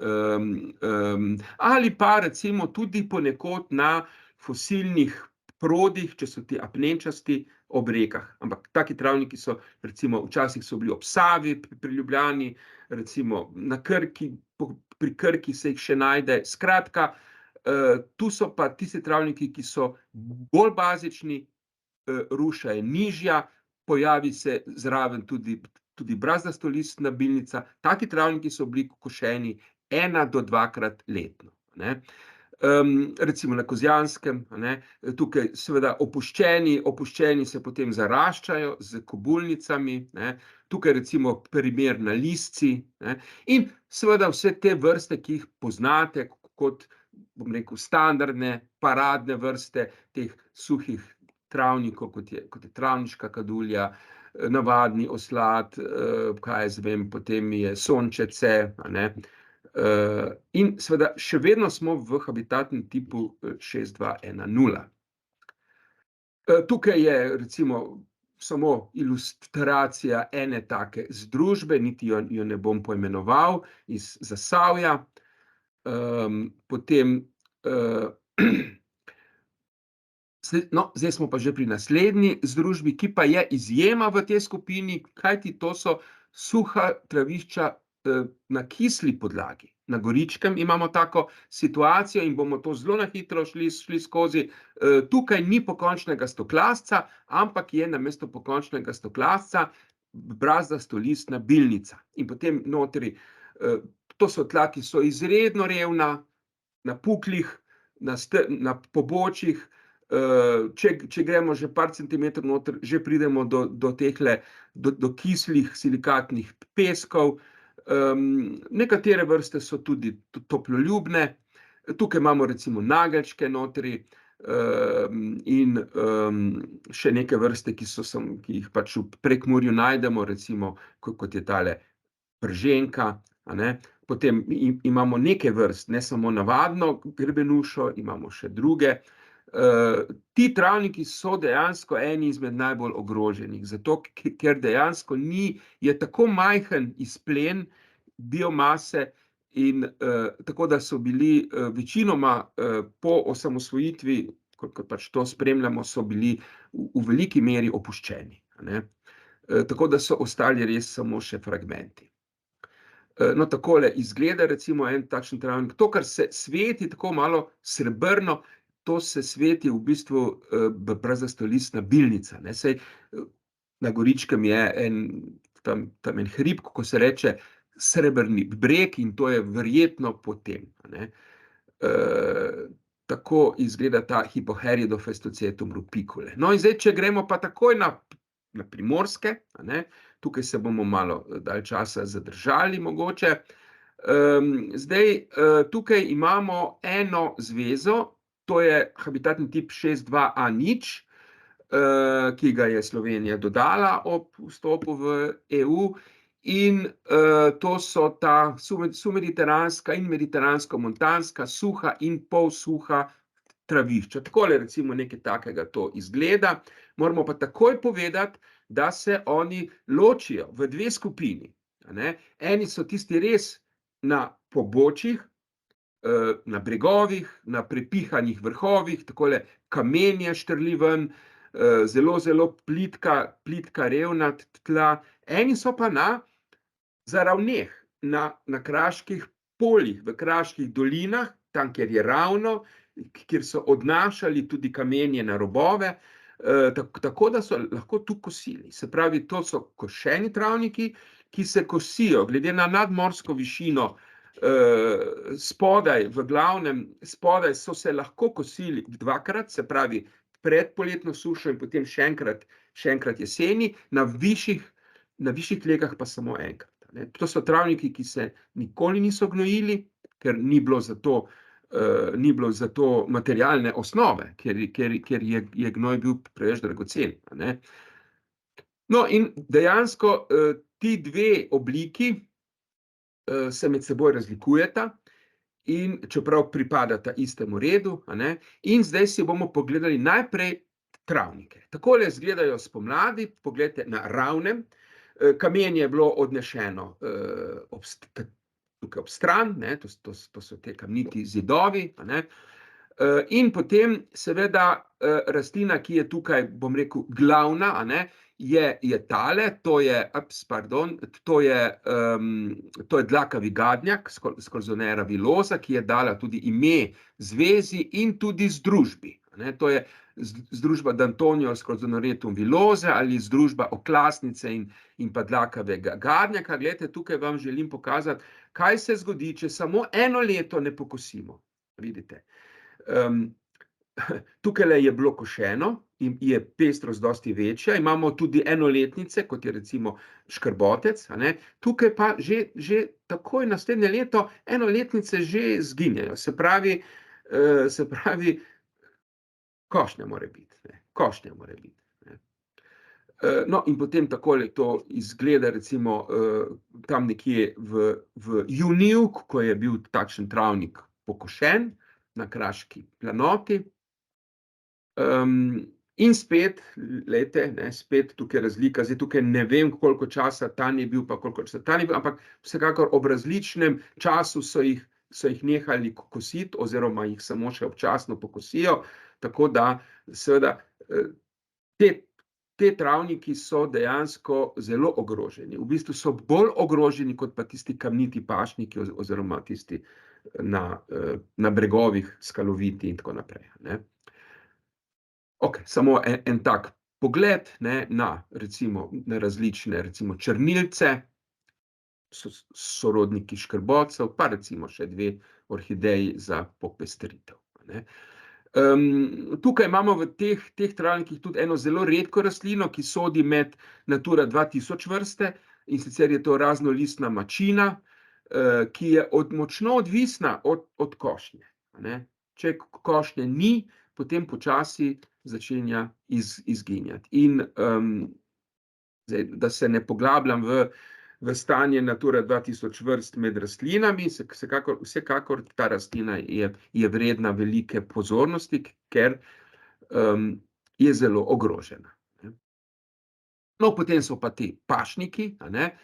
ali pa recimo tudi ponekod na fosilnih prodih, če so ti apnenčasti, ob rekah. Ampak taki travniki so, recimo včasih so bili ob Savi pri Ljubljani, recimo na Krki, pri Krki se jih še najde. Skratka, tu so pa tisti travniki, ki so bolj bazični, ruša je nižja, pojavi se zraven tudi brazdastolistna bilnica. Taki travniki so bili košeni 1 do 2-krat letno, ne. Recimo na Kozjanskem, tukaj seveda opuščeni se potem zaraščajo z kobulnicami, ne. Tukaj recimo primer na Lisci, ne. In seveda vse te vrste, ki jih poznate kot, bom rekel, standardne, paradne vrste teh suhih travnikov, kot je travniška kadulja, navadni oslad, kaj jaz vem, potem je sončece, in seveda še vedno smo v habitatnem tipu 6210. Tukaj je recimo samo ilustracija ene take združbe, niti jo ne bom poimenoval, iz Zasavja. Potem zdaj smo pa že pri naslednji združbi, ki pa je izjema v tej skupini, kajti to so suha travišča na kisli podlagi. Na Goričkem imamo tako situacijo in bomo to zelo na hitro šli skozi. Tukaj ni pokončnega stoklasca, ampak je namesto pokončnega stoklasca brazdastolistna bilnica. In potem notri, to so tla, ki so izredno revna, na puklih, na pobočjih. Če gremo že par centimetrov noter, že pridemo do tehle, do kislih silikatnih peskov. Nekatere vrste so tudi toploljubne. Tukaj imamo recimo nageljčke notri, in še neke vrste, ki jih pač v Prekmurju najdemo, recimo kot je tale prženka, Potem imamo nekaj vrst, ne samo navadno grebenušo, imamo še druge. Ti travniki so dejansko eni izmed najbolj ogroženih, zato ker dejansko je tako majhen izplen biomase in tako, da so bili večinoma po osamosvojitvi, kot pač to spremljamo, so bili v veliki meri opuščeni, tako da so ostali res samo še fragmenti. No, takole izgleda recimo en takšen travnik. To, kar se sveti tako malo srebrno, to se sveti v bistvu brazdastolistna bilnica, Saj na Goričkem je tam en hrib, kako se reče, Srebrni breg, in to je verjetno po tem, Tako izgleda ta Hypoheridofastocetum rupicule. No, in zdaj, če gremo pa takoj na Primorske, tukaj se bomo malo dalj časa zadržali mogoče. Zdaj, tukaj imamo eno zvezo, to je habitatni tip 62A0, ki ga je Slovenija dodala ob vstopu v EU, in to so ta submediteranska in mediteransko-montanska suha in polsuha travišča. Takole recimo nekaj takega to izgleda. Moramo pa takoj povedati, da se oni ločijo v 2 skupini, Eni so tisti res na pobočjih, na bregovih, na prepihanih vrhovih, takole kamenje štrli ven, zelo plitka revna tla. Eni so pa na zaravneh, na kraških poljih, v kraških dolinah, tam, kjer je ravno, kjer so odnašali tudi kamenje na robove, tako da so lahko tu kosili. Se pravi, to so košeni travniki, ki se kosijo glede na nadmorsko višino. V glavnem spodaj so se lahko kosili 2-krat, se pravi pred poletno sušo in potem še enkrat jeseni, na višjih legah pa samo enkrat. To so travniki, ki se nikoli niso gnojili, ker ni bilo za to materialne osnove, ker je gnoj bil preveč dragocen, No, in dejansko ti dve obliki se med seboj razlikujeta, in čeprav pripadata istemu redu, a ne, in zdaj si bomo pogledali najprej travnike. Takole izgledajo spomladi, poglejte na ravnem. Kamenje je bilo odnešeno tukaj ob stran, ne, to so te kamniti zidovi, a ne. In potem seveda rastlina, ki je tukaj, bom rekel, glavna, a ne, je tale, to je dlakavi gadnjak, Scorzonera villosa, ki je dala tudi ime zvezi in tudi združbi, a ne. To je združba D'Antonio Scorzonoretum villose ali združba oklasnice in pa dlakavega gadnjaka. Glejte, tukaj vam želim pokazati, kaj se zgodi, če samo eno leto ne pokosimo. Vidite. Tukaj je bilo košeno in je pestrost dosti večja, imamo tudi enoletnice, kot je recimo škrbotec, a ne. Tukaj pa že takoj naslednje leto enoletnice že zginjajo, se pravi, košnja mora biti, ne, košnja mora biti, ne. No, in potem takole to izgleda recimo tam nekje v juniju, ko je bil takšen travnik pokošen na kraški planoti. In spet, glejte, ne, spet tukaj razlika, zdaj tukaj ne vem, koliko časa Tan je bil, pa koliko časa Tan je bil, ampak vsekakor ob različnem času so jih nehali kositi, oziroma jih samo še občasno pokosijo, tako da seveda te travniki so dejansko zelo ogroženi. V bistvu so bolj ogroženi kot pa tisti kamniti pašniki oziroma tisti na bregovih skaloviti in tako naprej, ne. Okej, samo en tak pogled, ne, na recimo na različne recimo črnilce, sorodniki škrbotcev, pa recimo še dve orhideji za popestritev, ne. Tukaj imamo v teh travnikih tudi eno zelo redko rastlino, ki sodi med Natura 2000 vrste, in sicer je to raznolistna mačina, ki je močno odvisna od košnje, a ne. Če košnje ni, potem počasi začenja izginjati. In zdaj, da se ne poglabljam v stanje Natura 2000 vrst med rastlinami, vsekakor ta rastlina je vredna velike pozornosti, ker je zelo ogrožena. No, potem so pa ti pašniki, a ne,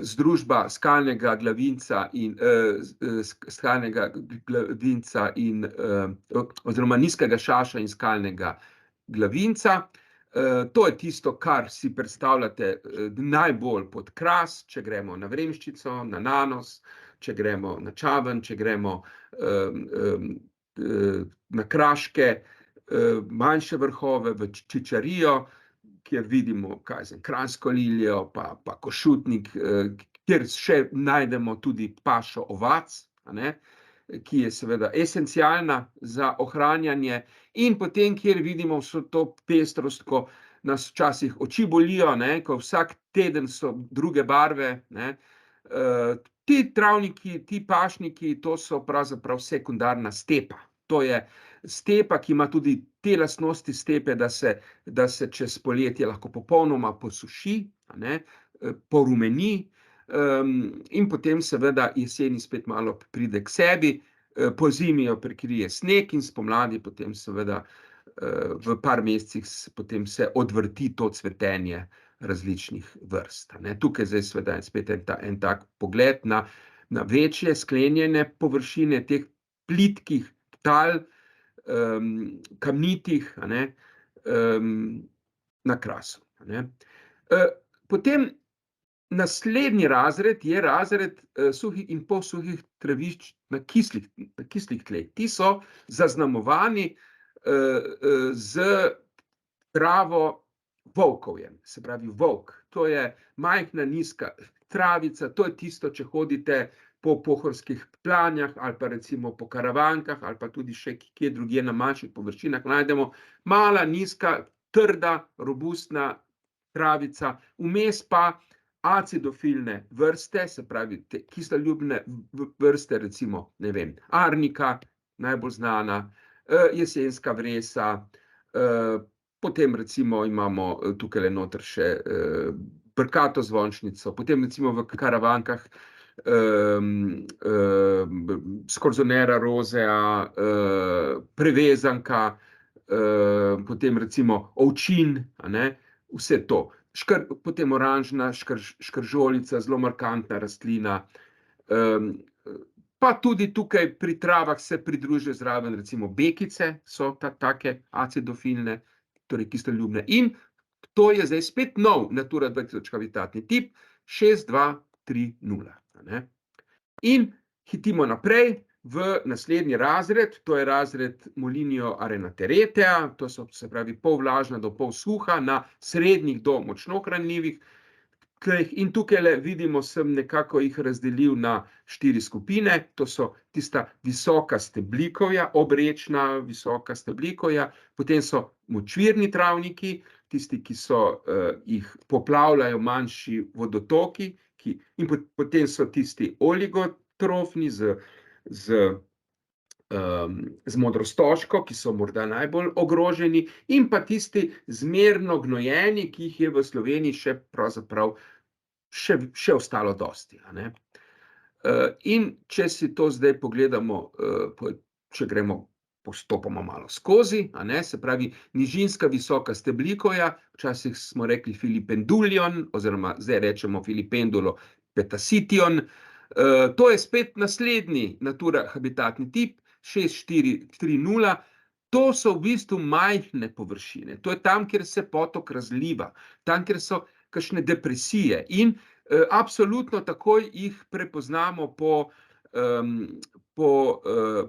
združba skalnega glavinca oziroma nizkega šaša in skalnega glavinca. To je tisto, kar si predstavljate najbolj pod kras, če gremo na Vremščico, na Nanos, če gremo na Čaven, če gremo na kraške manjše vrhove, v Čičarijo, kjer vidimo, kranjsko lilijo, pa košutnik, kjer še najdemo tudi pašo ovac, a ne, ki je seveda esencialna za ohranjanje, in potem, kjer vidimo vso to pestrost, ko nas včasih oči bolijo, ne, ko vsak teden so druge barve, ne. Ti travniki, ti pašniki, to so pravzaprav sekundarna stepa. To je stepa, ki ima tudi te lastnosti stepe, da se čez poletje lahko popolnoma posuši, a ne, porumeni, in potem seveda jeseni spet malo pride k sebi, pozimi jo prekrije sneg in spomladi potem seveda v par mesecih potem se odvrti to cvetenje različnih vrst, a ne. Tukaj zdaj seveda spet en tak pogled na večje sklenjene površine teh plitkih tal, kamnitih, a ne, na Krasu, a ne. Potem naslednji razred je razred suhih in polsuhih travišč na kislih tleh. Ti so zaznamovani s travo volkovjem, se pravi volk. To je majhna, nizka travica, to je tisto, če hodite po pohorskih planjah ali pa recimo po Karavankah ali pa tudi še kje drugje na manjših površinah, najdemo mala, nizka, trda, robustna travica, vmes pa acidofilne vrste, se pravi te kisloljubne vrste, recimo, ne vem, arnika, najbolj znana, jesenska vresa, Potem recimo imamo tukajle noter še brkato zvončnico, potem recimo v Karavankah Scorzonera rosea, prevezanka, potem recimo ovčin, a ne, vse to. Potem oranžna škržolica, zelo markantna rastlina. Pa tudi tukaj pri travah se pridružijo zraven recimo bekice, so take acidofilne, torej kisloljubne. In to je zdaj spet nov Natura 2000 habitatni tip 6230, a ne. In hitimo naprej v naslednji razred, to je razred Molinio arenateretea, to so, se pravi, pol vlažna do pol suha na srednjih do močno hranljivih tleh. In tukajle vidimo, sem nekako jih razdelil na 4 skupine, to so tista visoka steblikovja, obrečna visoka steblikovja, potem so močvirni travniki, tisti, ki so jih poplavljajo manjši vodotoki, in potem so tisti oligotrofni z modrostožko, ki so morda najbolj ogroženi, in pa tisti zmerno gnojeni, ki jih je v Sloveniji še pravzaprav še ostalo dosti, a ne. In če si to zdaj pogledamo, če gremo postopoma malo skozi, a ne, se pravi, nižinska visoka steblikovja, včasih smo rekli Filipendulion, oziroma zdaj rečemo Filipendulo petacition, to je spet naslednji Natura habitatni tip 6430, to so v bistvu majhne površine, to je tam, kjer se potok razliva, tam, kjer so kakšne depresije, in absolutno takoj jih prepoznamo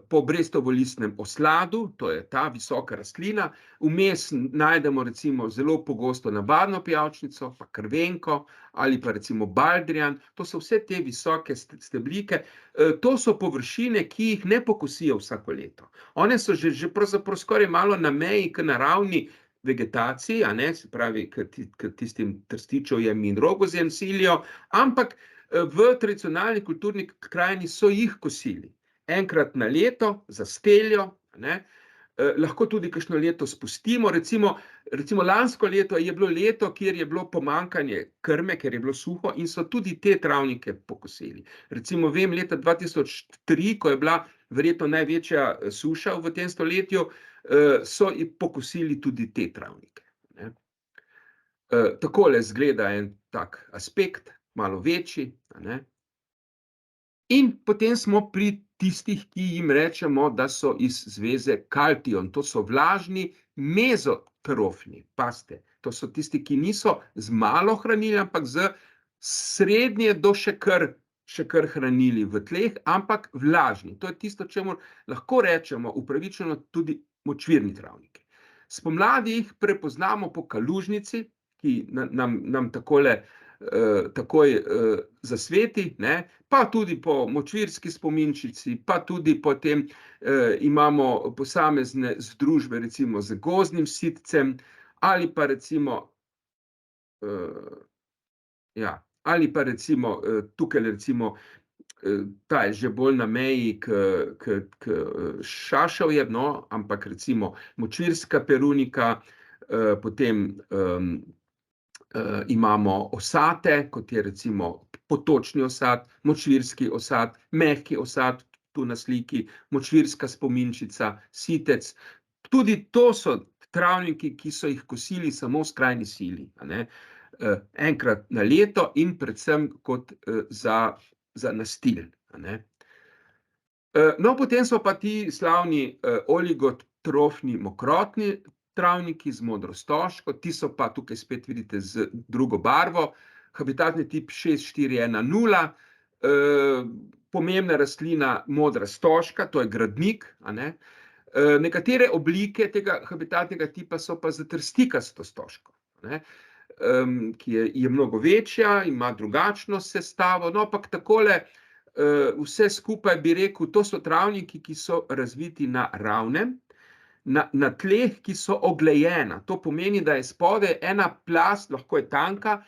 po brestovolistnem osladu, to je ta visoka rastlina, vmes najdemo recimo zelo pogosto navadno pijavčnico, pa krvenko, ali pa recimo baldrijan, to so vse te visoke steblike, to so površine, ki jih ne pokosijo vsako leto. One so že pravzaprav skoraj malo na meji k naravni vegetaciji, a ne, se pravi, k tistim trstičevjem in rogozjem silijo, ampak v tradicionalni kulturni krajini so jih kosili. Enkrat na leto za steljo, a ne, lahko tudi kakšno leto spustimo, recimo lansko leto je bilo leto, kjer je bilo pomanjkanje krme, ker je bilo suho, in so tudi te travnike pokosili. Recimo vem, leta 2003, ko je bila verjetno največja suša v tem stoletju, so pokosili tudi te travnike, ne. Takole izgleda en tak aspekt, malo večji, a ne. In potem smo pri tistih, ki jim rečemo, da so iz zveze Cation, to so vlažni mezotrofni, pazite, to so tisti, ki niso z malo hranili, ampak z srednje do še kar hranili v tleh, ampak vlažni. To je tisto, čemur lahko rečemo upravičeno tudi močvirni travniki. Spomladi jih prepoznamo po kalužnici, ki nam takole takoj zasveti, ne, pa tudi po močvirski spominčici, pa tudi potem imamo posamezne združbe recimo z gozdnim sitcem, ali pa recimo tukajle recimo, ta je že bolj na meji k šaševju, no, ampak recimo močvirska perunika, potem imamo osate, kot je recimo potočni osat, močvirski osat, mehki osat, tu na sliki, močvirska spominčica, sitec. Tudi to so travniki, ki so jih kosili samo v skrajni sili, a ne, enkrat na leto in predvsem kot za nastil, a ne. No, potem so pa ti slavni oligotrofni mokrotni travniki z modro stožko, ti so pa tukaj spet vidite z drugo barvo, habitatni tip 6410, pomembna rastlina modra stožka, to je gradnik, a ne. Nekatere oblike tega habitatnega tipa so pa z trstikasto stožko, ne, ki je mnogo večja, ima drugačno sestavo, no, ampak takole vse skupaj bi rekel, to so travniki, ki so razviti na ravnem, na tleh, ki so oglejena. To pomeni, da je spodaj ena plast, lahko je tanka,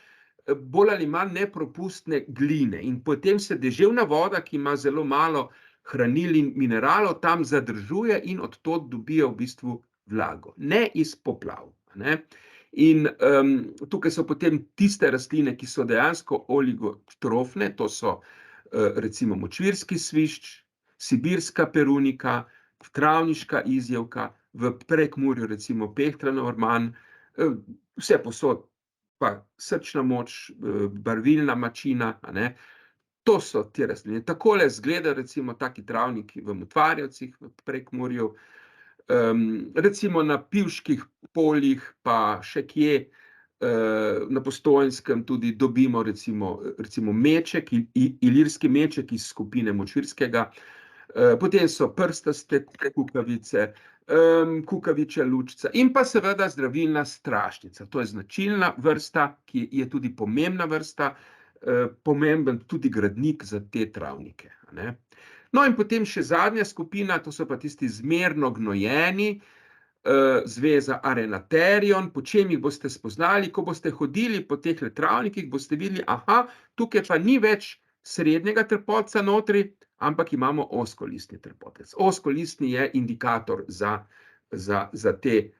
bolj ali manj nepropustne gline, in potem se deževna voda, ki ima zelo malo hranil in mineralov, tam zadržuje in od tod dobijo v bistvu vlago. Ne iz poplav, ne. In tukaj so potem tiste rastline, ki so dejansko oligotrofne, to so recimo močvirski svišč, sibirska perunika, travniška izjevka, v Prekmurju recimo pehtrana orman, vsepovsod pa srčna moč, barvilna mačina, a ne. To so te rastline. Takole izgledajo recimo taki travniki v Motvarjevcih v Prekmurju. Recimo na Pivških poljih pa še kje, na Postojnskem tudi dobimo recimo meček, ilirski meček iz skupine močvirskega, potem so prstaste kukavice, kukavičja lučica in pa seveda zdravilna strašnica. To je značilna vrsta, ki je tudi pomembna vrsta, pomemben tudi gradnik za te travnike, a ne. No, in potem še zadnja skupina, to so pa tisti zmerno gnojeni, zveza Arenatherion. Po čem jih boste spoznali? Ko boste hodili po teh travnikih, boste videli, aha, tukaj pa ni več srednjega trpotca notri, ampak imamo ozkolistni trpotec. Ozkolistni je indikator za te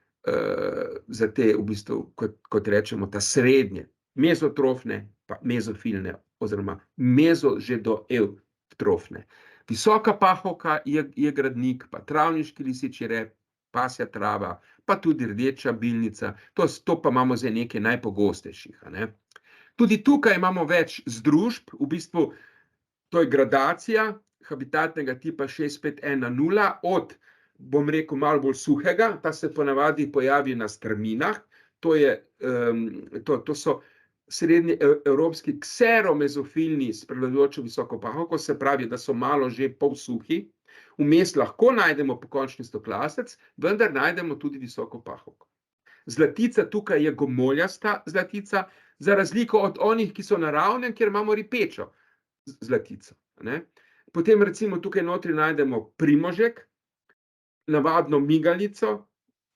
v bistvu, kot rečemo, ta srednje, mezotrofne pa mezofilne oziroma mezo že do eutrofne. Visoka pahovka je gradnik, pa travniški lisičji rep, pasja trava, pa tudi rdeča bilnica, to pa imamo zdaj nekaj najpogostejših, a ne. Tudi tukaj imamo več združb, v bistvu to je gradacija habitatnega tipa 651 od, bom rekel, malo bolj suhega, ta se ponavadi pojavi na strminah, to so srednje evropski kseromezofilni s prevladujočo visoko pahovko, se pravi, da so malo že polsuhi, vmes lahko najdemo pokončni stoklasec, vendar najdemo tudi visoko pahovko. Zlatica tukaj je gomoljasta zlatica, za razliko od onih, ki so naravne, kjer imamo ripečo zlatico, ne. Potem recimo tukaj notri najdemo primožek, navadno migalico,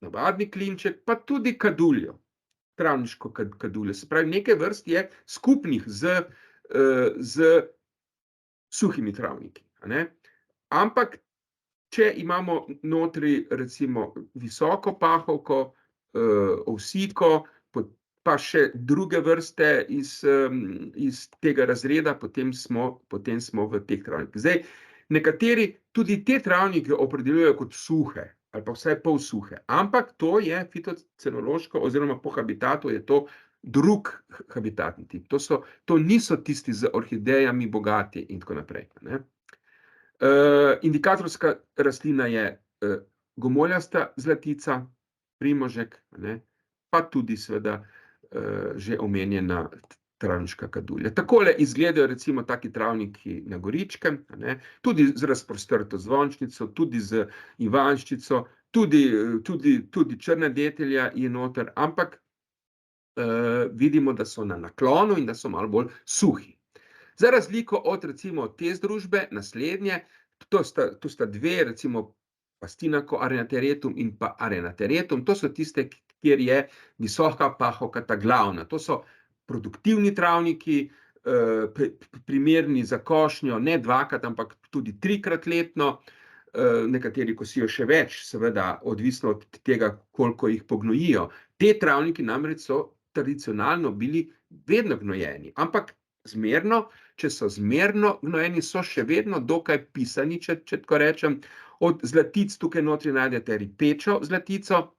navadni klinček, pa tudi kaduljo, travniško kaduljo. Se pravi, nekaj vrst je skupnih z suhimi travniki, a ne. Ampak, če imamo notri recimo visoko pahovko, ovsiko, pa še druge vrste iz tega razreda, potem smo v teh travnikih. Zdaj, nekateri tudi te travnike opredeljujejo kot suhe, ali pa vsaj polsuhe, ampak to je fitocenološko oziroma po habitatu je to drug habitatni tip. To niso tisti z orhidejami bogati in tako naprej, ne. Indikatorska rastlina je gomoljasta zlatica, primožek, ne, pa tudi seveda že omenjena travniška kadulja. Takole izgledajo recimo taki travniki na Goričkem, a ne, tudi z razprostrto zvončnico, tudi z ivanjščico, tudi črna detelja je noter, ampak vidimo, da so na naklonu in da so malo bolj suhi. Za razliko od recimo te združbe, naslednje, to sta dve, recimo Pastinaco arenatheretum in pa Arenatheretum, to so tiste, kjer je visoka pahovka ta glavna. To so produktivni travniki, primerni za košnjo ne dvakrat, ampak tudi trikrat letno, nekateri kosijo še več, seveda odvisno od tega, koliko jih pognojijo. Te travniki namreč so tradicionalno bili vedno gnojeni, ampak zmerno, če so zmerno gnojeni, so še vedno dokaj pisani, če tako rečem. Od zlatic tukaj notri najdete ripečo zlatico,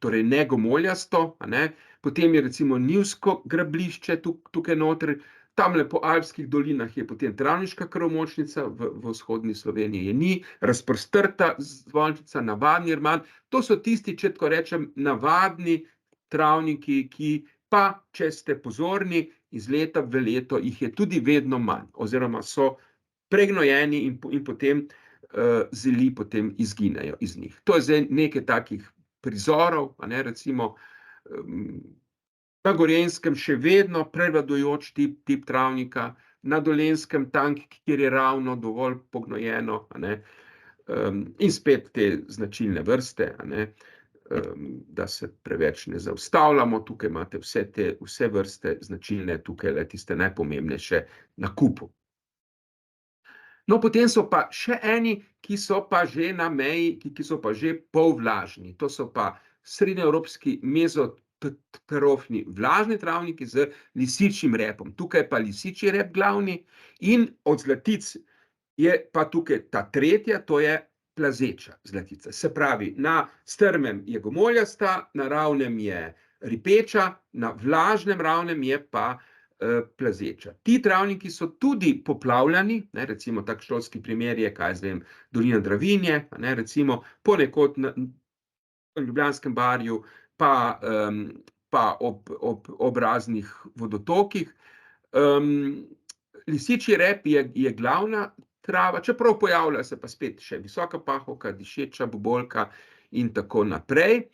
torej ne gomoljasto, a ne. Potem je recimo njivsko grablišče tukaj notri, tamle po alpskih dolinah je potem travniška krvomočnica, v vzhodni Sloveniji je ni, razprostrta zvončica, navadni rman, to so tisti, če tako rečem, navadni travniki, ki pa, če ste pozorni, iz leta v leto jih je tudi vedno manj, oziroma so pregnojeni in potem zeli potem izginejo iz njih. To je zdaj nekaj takih prizorov, a ne, recimo na Gorenjskem še vedno prevladujoč tip travnika, na Dolenjskem tam, kjer je ravno dovolj pognojeno, a ne, in spet te značilne vrste, a ne, da se preveč ne zaustavljamo, tukaj imate vse vrste značilne, tukaj le tiste najpomembnejše na kupu. No, potem so pa še eni, ki so pa že na meji, ki so pa že polvlažni. To so pa srednjeevropski mezotrofni vlažni travniki z lisičjim repom. Tukaj je pa lisičji rep glavni in od zlatic je pa tukaj ta tretja, to je plazeča zlatica. Se pravi, na strmem je gomoljasta, na ravnem je ripeča, na vlažnem ravnem je pa plazeča. Ti travniki so tudi poplavljani, recimo tak šolski primer je, kaj jaz vem, dolina Dravinje, recimo ponekod na Ljubljanskem barju, pa ob raznih vodotokih. Lisičji rep je glavna trava, čeprav pojavlja se pa spet še visoka pahovka, dišeča bobolka in tako naprej.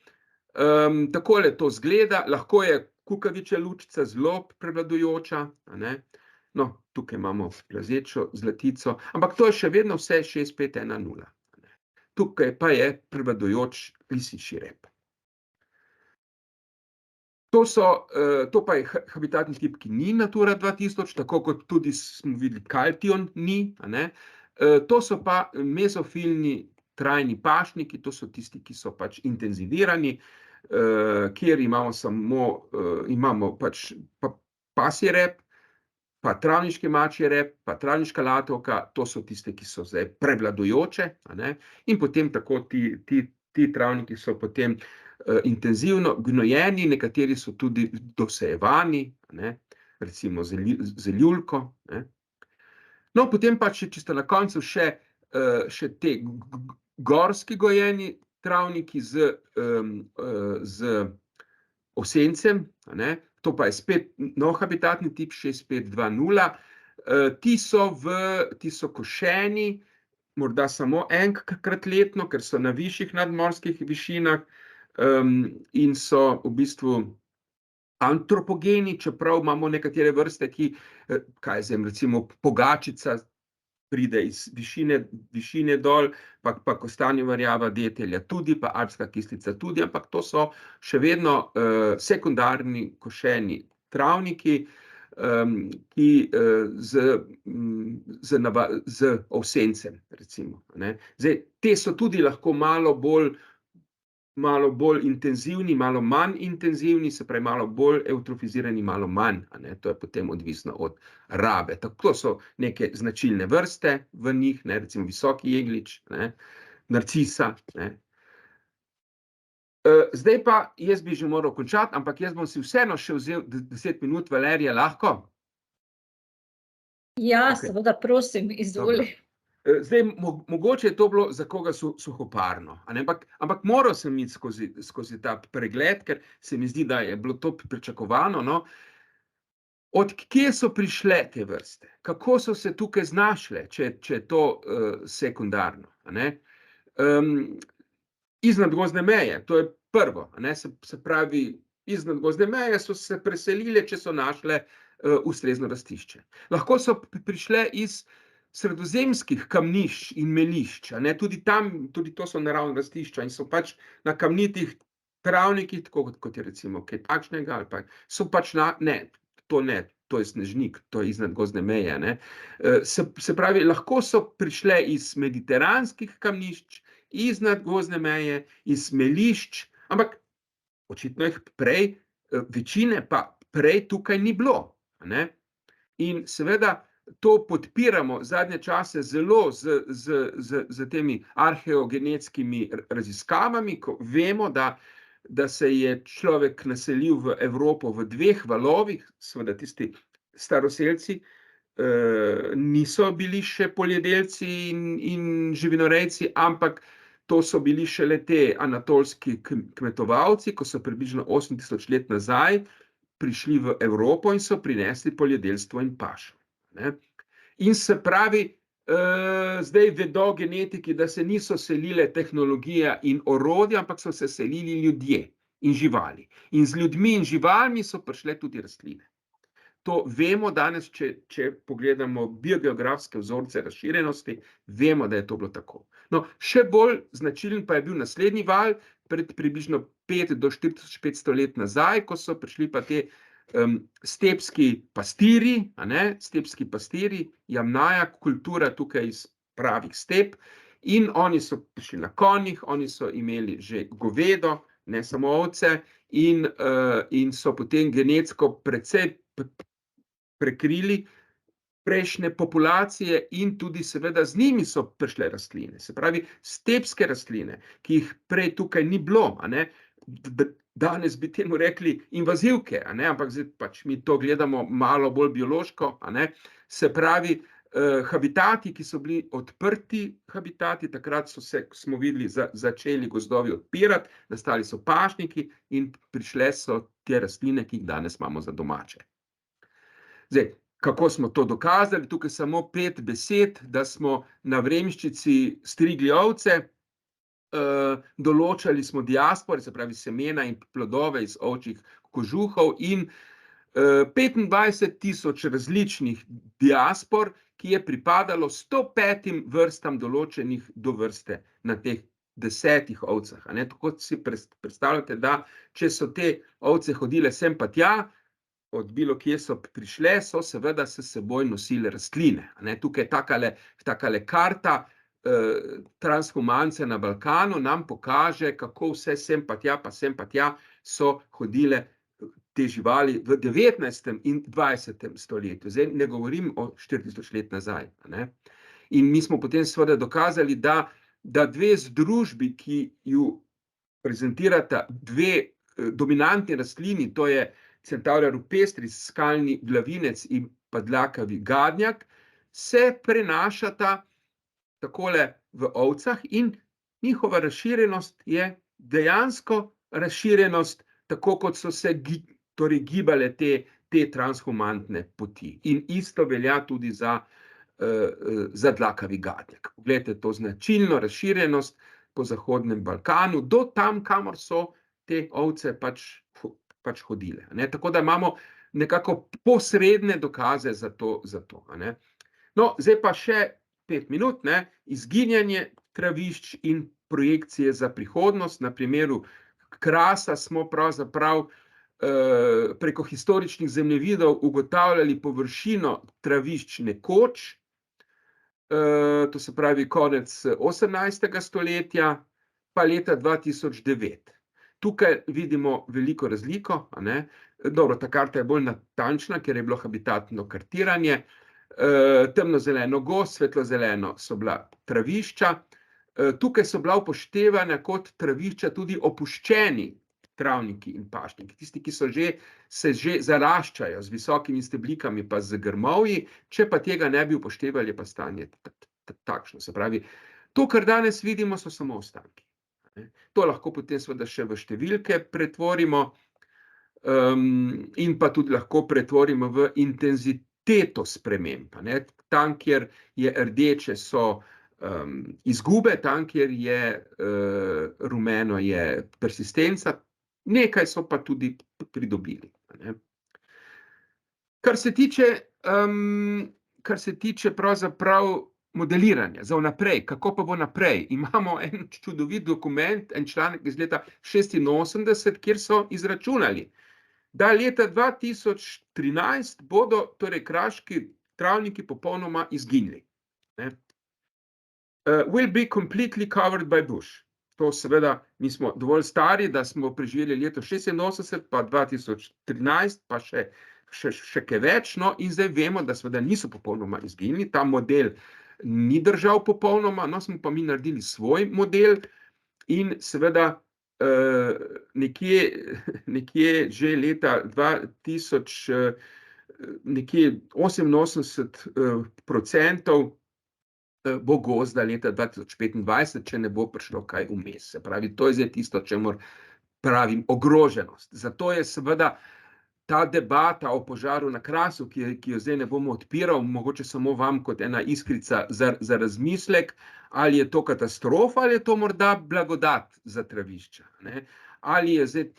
Takole to izgleda, lahko je kukavičja lučica zelo prevladujoča, no, tukaj imamo plazečo zlatico, ampak to je še vedno vse 6,5,1,0. Tukaj pa je prevladujoč lisičji rep. To pa je habitatni tip, ki ni Natura 2000, tako kot tudi smo videli kaltion ni, to so pa mezofilni trajni pašniki, to so tisti, ki so pač intenzivirani, kjer imamo pač pasji rep, pa travniški mačji rep, pa travniška latovka, to so tiste, ki so zdaj prevladujoče, in potem tako ti travniki so potem intenzivno gnojeni, nekateri so tudi dosejevani, recimo z ljuljko. No, potem pa čisto na koncu še te gorski gojeni travniki z osencem, to pa je spet nov habitatni tip 6,5,2,0. Ti so košeni, morda samo enkrat letno, ker so na višjih nadmorskih višinah, in so v bistvu antropogeni, čeprav imamo nekatere vrste, ki, kaj jaz vem, recimo pogačica pride iz višine dol, pa kostanjeva rjava detelja tudi, pa alpska kistlica tudi, ampak to so še vedno sekundarni košeni travniki, ki z ovsencem, recimo. Zdaj, te so tudi lahko malo bolj intenzivni, malo manj intenzivni, se pravi malo bolj eutrofizirani, malo manj, to je potem odvisno od rabe. Tako so neke značilne vrste v njih, recimo visoki jeglič, narcisa. Zdaj pa, jaz bi že moral končati, ampak jaz bom si vseeno še vzel 10 minut, Valerija, lahko? Ja, seveda, prosim, izvoli. Zdaj, mogoče je to bilo za koga suhoparno, ampak moral sem iti skozi ta pregled, ker se mi zdi, da je bilo to pričakovano, no. Od kje so prišle te vrste? Kako so se tukaj znašle, če je to sekundarno, Iznad gozdne meje, to je prvo, se pravi, iznad gozdne meje so se preselile, če so našle ustrezno rastišče. Lahko so prišle iz sredozemskih kamnišč in melišč, tudi to so naravna rastišča in so pač na kamnitih travnikih, tako kot je recimo kaj takšnega, ali pa so pač to je snežnik, to je iznad gozdne meje, se pravi, lahko so prišle iz mediteranskih kamnišč, iznad gozdne meje, iz melišč, ampak očitno jih prej, večine pa prej tukaj ni bilo, in seveda to podpiramo zadnje čase zelo z temi arheogenetskimi raziskavami, ko vemo, da se je človek naselil v Evropo v 2 valovih, seveda tisti staroselci niso bili še poljedelci in živinorejci, ampak to so bili šele te anatolski kmetovalci, ko so približno 8000 let nazaj prišli v Evropo in so prinesli poljedelstvo in pašo. In se pravi, zdaj vedo genetiki, da se niso selile tehnologija in orodja, ampak so se selili ljudje in živali. In z ljudmi in živalmi so prišle tudi rastline. To vemo danes, če pogledamo biogeografske vzorce razširjenosti, vemo, da je to bilo tako. No, še bolj značilen pa je bil naslednji val, pred približno 5 do 4500 let nazaj, ko so prišli pa te stepski pastiri, stepski pastiri, Jamnaja kultura tukaj iz pravih step, in oni so prišli na konjih, oni so imeli že govedo, ne samo ovce, in so potem genetsko precej prekrili prejšnje populacije in tudi seveda z njimi so prišle rastline. Se pravi, stepske rastline, ki jih prej tukaj ni bilo, danes bi temu rekli invazivke, ampak zdaj pač mi to gledamo malo bolj biološko, se pravi, habitati, ki so bili odprti habitati, takrat smo videli, začeli gozdovi odpirati, nastali so pašniki in prišle so te rastline, ki jih danes imamo za domače. Zdaj, kako smo to dokazali? Tukaj samo 5 besed, da smo na Vremščici strigli ovce, določali smo diaspore, se pravi semena in plodove iz ovčjih kožuhov in 25,000 različnih diaspor, ki je pripadalo 105 vrstam določenih do vrste na teh 10 ovcah. Tako si predstavljate, da če so te ovce hodile sem pa tja, od bilo kje so prišle, so seveda s seboj nosile rastline. Tukaj takale karta transhumance na Balkanu nam pokaže, kako vse sem pa tja so hodile te živali v 19. in 20. stoletju. Zdaj ne govorim o 4000 let nazaj. In mi smo potem seveda dokazali, da dve združbi, ki ju prezentirata dve dominantni rastlini, to je Centaura rupestris, skalni glavinec in pa dlakavi gadnjak, se prenašata takole v ovcah in njihova razširjenost je dejansko razširjenost, tako kot so se gibale te transhumantne poti. In isto velja tudi za dlakavi gadnjak. Poglejte to značilno razširjenost po Zahodnem Balkanu, do tam, kamor so te ovce pač hodile. Tako da imamo nekako posredne dokaze za to. No, zdaj pa še 5 minut, izginjanje travišč in projekcije za prihodnost. Na primeru Krasa smo pravzaprav preko historičnih zemljevidov ugotavljali površino travišč nekoč, to se pravi konec 18. stoletja, pa leta 2009. Tukaj vidimo veliko razliko, Dobro, ta karta je bolj natančna, ker je bilo habitatno kartiranje. Temnozeleno gozd, svetlozeleno so bila travišča. Tukaj so bila upoštevana kot travišča tudi opuščeni travniki in pašniki, tisti, ki se že zaraščajo z visokimi steblikami pa z grmovji, če pa tega ne bi upoštevali, pa stanje takšno. Se pravi, to, kar danes vidimo, so samo ostanki. To lahko potem seveda še v številke pretvorimo in pa tudi lahko pretvorimo v intenziteto sprememb. Tam, kjer je rdeče, so izgube, tam, kjer je rumeno, je persistenca, nekaj so pa tudi pridobili. Kar se tiče pravzaprav modeliranja za vnaprej, kako pa bo naprej, imamo en čudovit dokument, en članek iz leta 86, kjer so izračunali, da leta 2013 bodo torej kraški travniki popolnoma izginili. Will be completely covered by bush. To seveda, mi smo dovolj stari, da smo preživeli leto 86, pa 2013, pa še kaj več, no, in zdaj vemo, da seveda niso popolnoma izginili, ta model ni držal popolnoma, no, smo pa mi naredili svoj model in seveda nekje že leta 2000, nekje 88% bo gozda leta 2025, če ne bo prišlo kaj vmes. Se pravi, to je zdaj tisto, čemur pravim ogroženost. Zato je seveda ta debata o požaru na Krasu, ki jo zdaj ne bomo odpiral, mogoče samo vam kot ena iskrica za razmislek, ali je to katastrofa ali je to morda blagodat za travišča. Ali je zdaj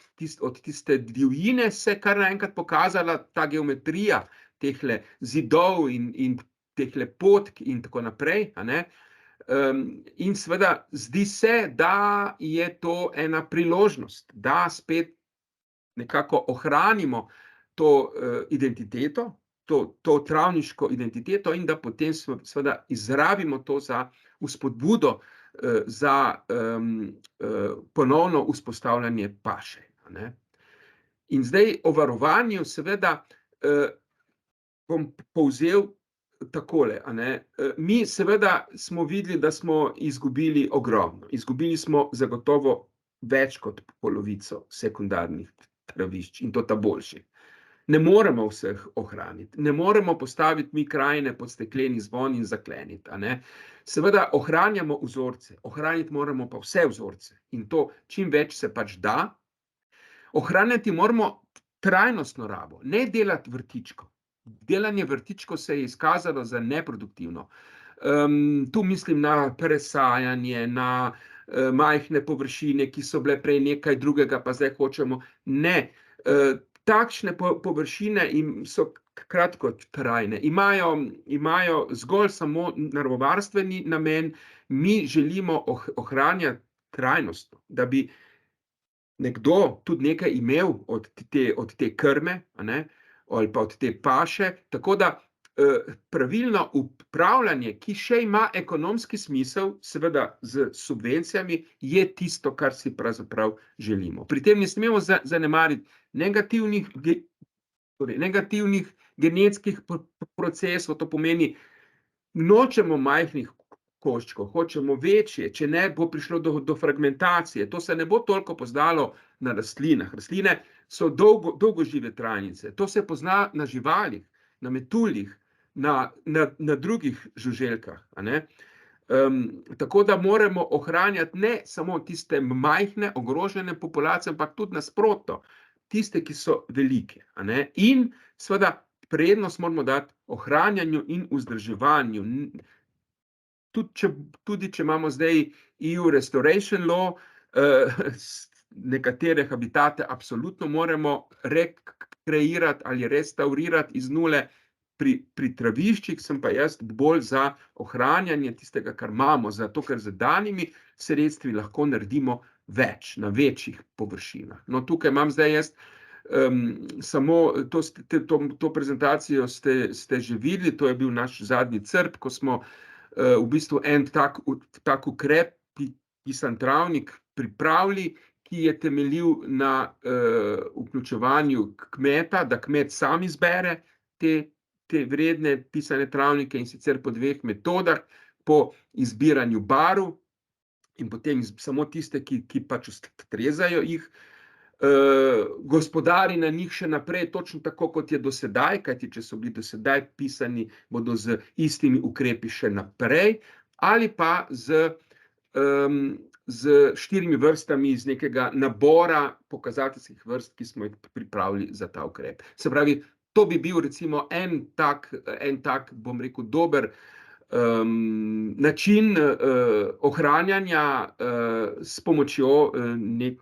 od tiste divjine se kar naenkrat pokazala ta geometrija tehle zidov in tehle potk in tako naprej. In seveda zdi se, da je to ena priložnost, da spet nekako ohranimo to identiteto, to travniško identiteto in da potem seveda izrabimo to za vzpodbudo za ponovno vzpostavljanje paše. Ne? In zdaj o varovanju seveda bom povzel takole. Mi seveda smo videli, da smo izgubili ogromno. Izgubili smo zagotovo več kot polovico sekundarnih travišč in to ta boljših. Ne moremo vseh ohraniti, ne moremo postaviti mi krajine pod stekleni zvon in zakleniti. Seveda ohranjamo vzorce, ohraniti moramo pa vse vzorce in to čim več se pač da. Ohranjati moramo trajnostno rabo, ne delati vrtičkov. Delanje vrtičkov se je izkazalo za neproduktivno. Tu mislim na presajanje, na majhne površine, ki so bile prej nekaj drugega, pa zdaj hočemo. Ne, takšne površine so kratkotrajne, imajo zgolj samo naravovarstveni namen, mi želimo ohranjati trajnostno, da bi nekdo tudi nekaj imel od te krme, ali pa od te paše, tako da pravilno upravljanje, ki še ima ekonomski smisel, seveda z subvencijami, je tisto, kar si pravzaprav želimo. Pri tem ne smemo zanemariti negativnih genetskih procesov, to pomeni, nočemo majhnih koščkov, hočemo večje, če ne bo prišlo do fragmentacije. To se ne bo toliko poznalo na rastlinah. Rastline so dolgožive trajnice. To se pozna na živalih, na metuljih, na drugih žuželkah. Tako da moramo ohranjati ne samo tiste majhne, ogrožene populacije, ampak tudi nasprotno, tiste, ki so velike. In seveda prednost moramo dati ohranjanju in vzdrževanju. Tudi če imamo zdaj EU Restoration Law, nekatere habitate absolutno moramo rekreirati ali restaurirati iz nule. Pri traviščih sem pa jaz bolj za ohranjanje tistega, kar imamo, zato ker z danimi sredstvi lahko naredimo več, na večjih površinah. No, tukaj imam zdaj jaz samo to prezentacijo ste že videli, to je bil naš zadnji CRP, ko smo v bistvu en tak ukrep, pisan travnik, pripravili, ki je temeljil na vključevanju kmeta, da kmet sam izbere te vredne pisane travnike in sicer po dveh metodah, po izbiranju barv in potem samo tiste, ki pač ustrezajo jih, gospodari na njih še naprej, točno tako kot je do sedaj, kajti če so bili do sedaj pisani, bodo z istimi ukrepi še naprej, ali pa z 4 vrstami iz nekega nabora pokazateljskih vrst, ki smo jih pripravili za ta ukrep. Se pravi, to bi bil recimo en tak, bom rekel, dober način ohranjanja s pomočjo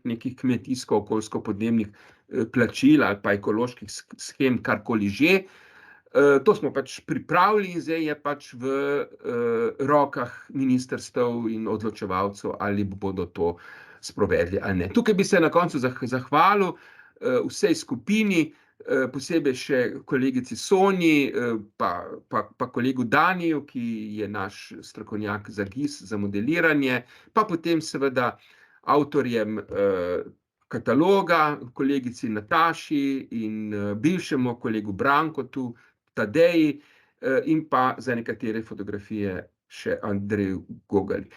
nekih kmetijsko-okoljsko-podnebnih plačil ali pa ekoloških shem, karkoli že. To smo pač pripravili in zdaj je pač v rokah ministrstev in odločevalcev, ali bodo to sprovedli ali ne. Tukaj bi se na koncu zahvalil vsej skupini, posebej še kolegici Sonji, pa kolegu Daniju, ki je naš strokovnjak za GIS, za modeliranje, pa potem seveda avtorjem kataloga, kolegici Nataši in bivšemu kolegu Brankotu, Tadeji in pa za nekatere fotografije še Andreju Gogali.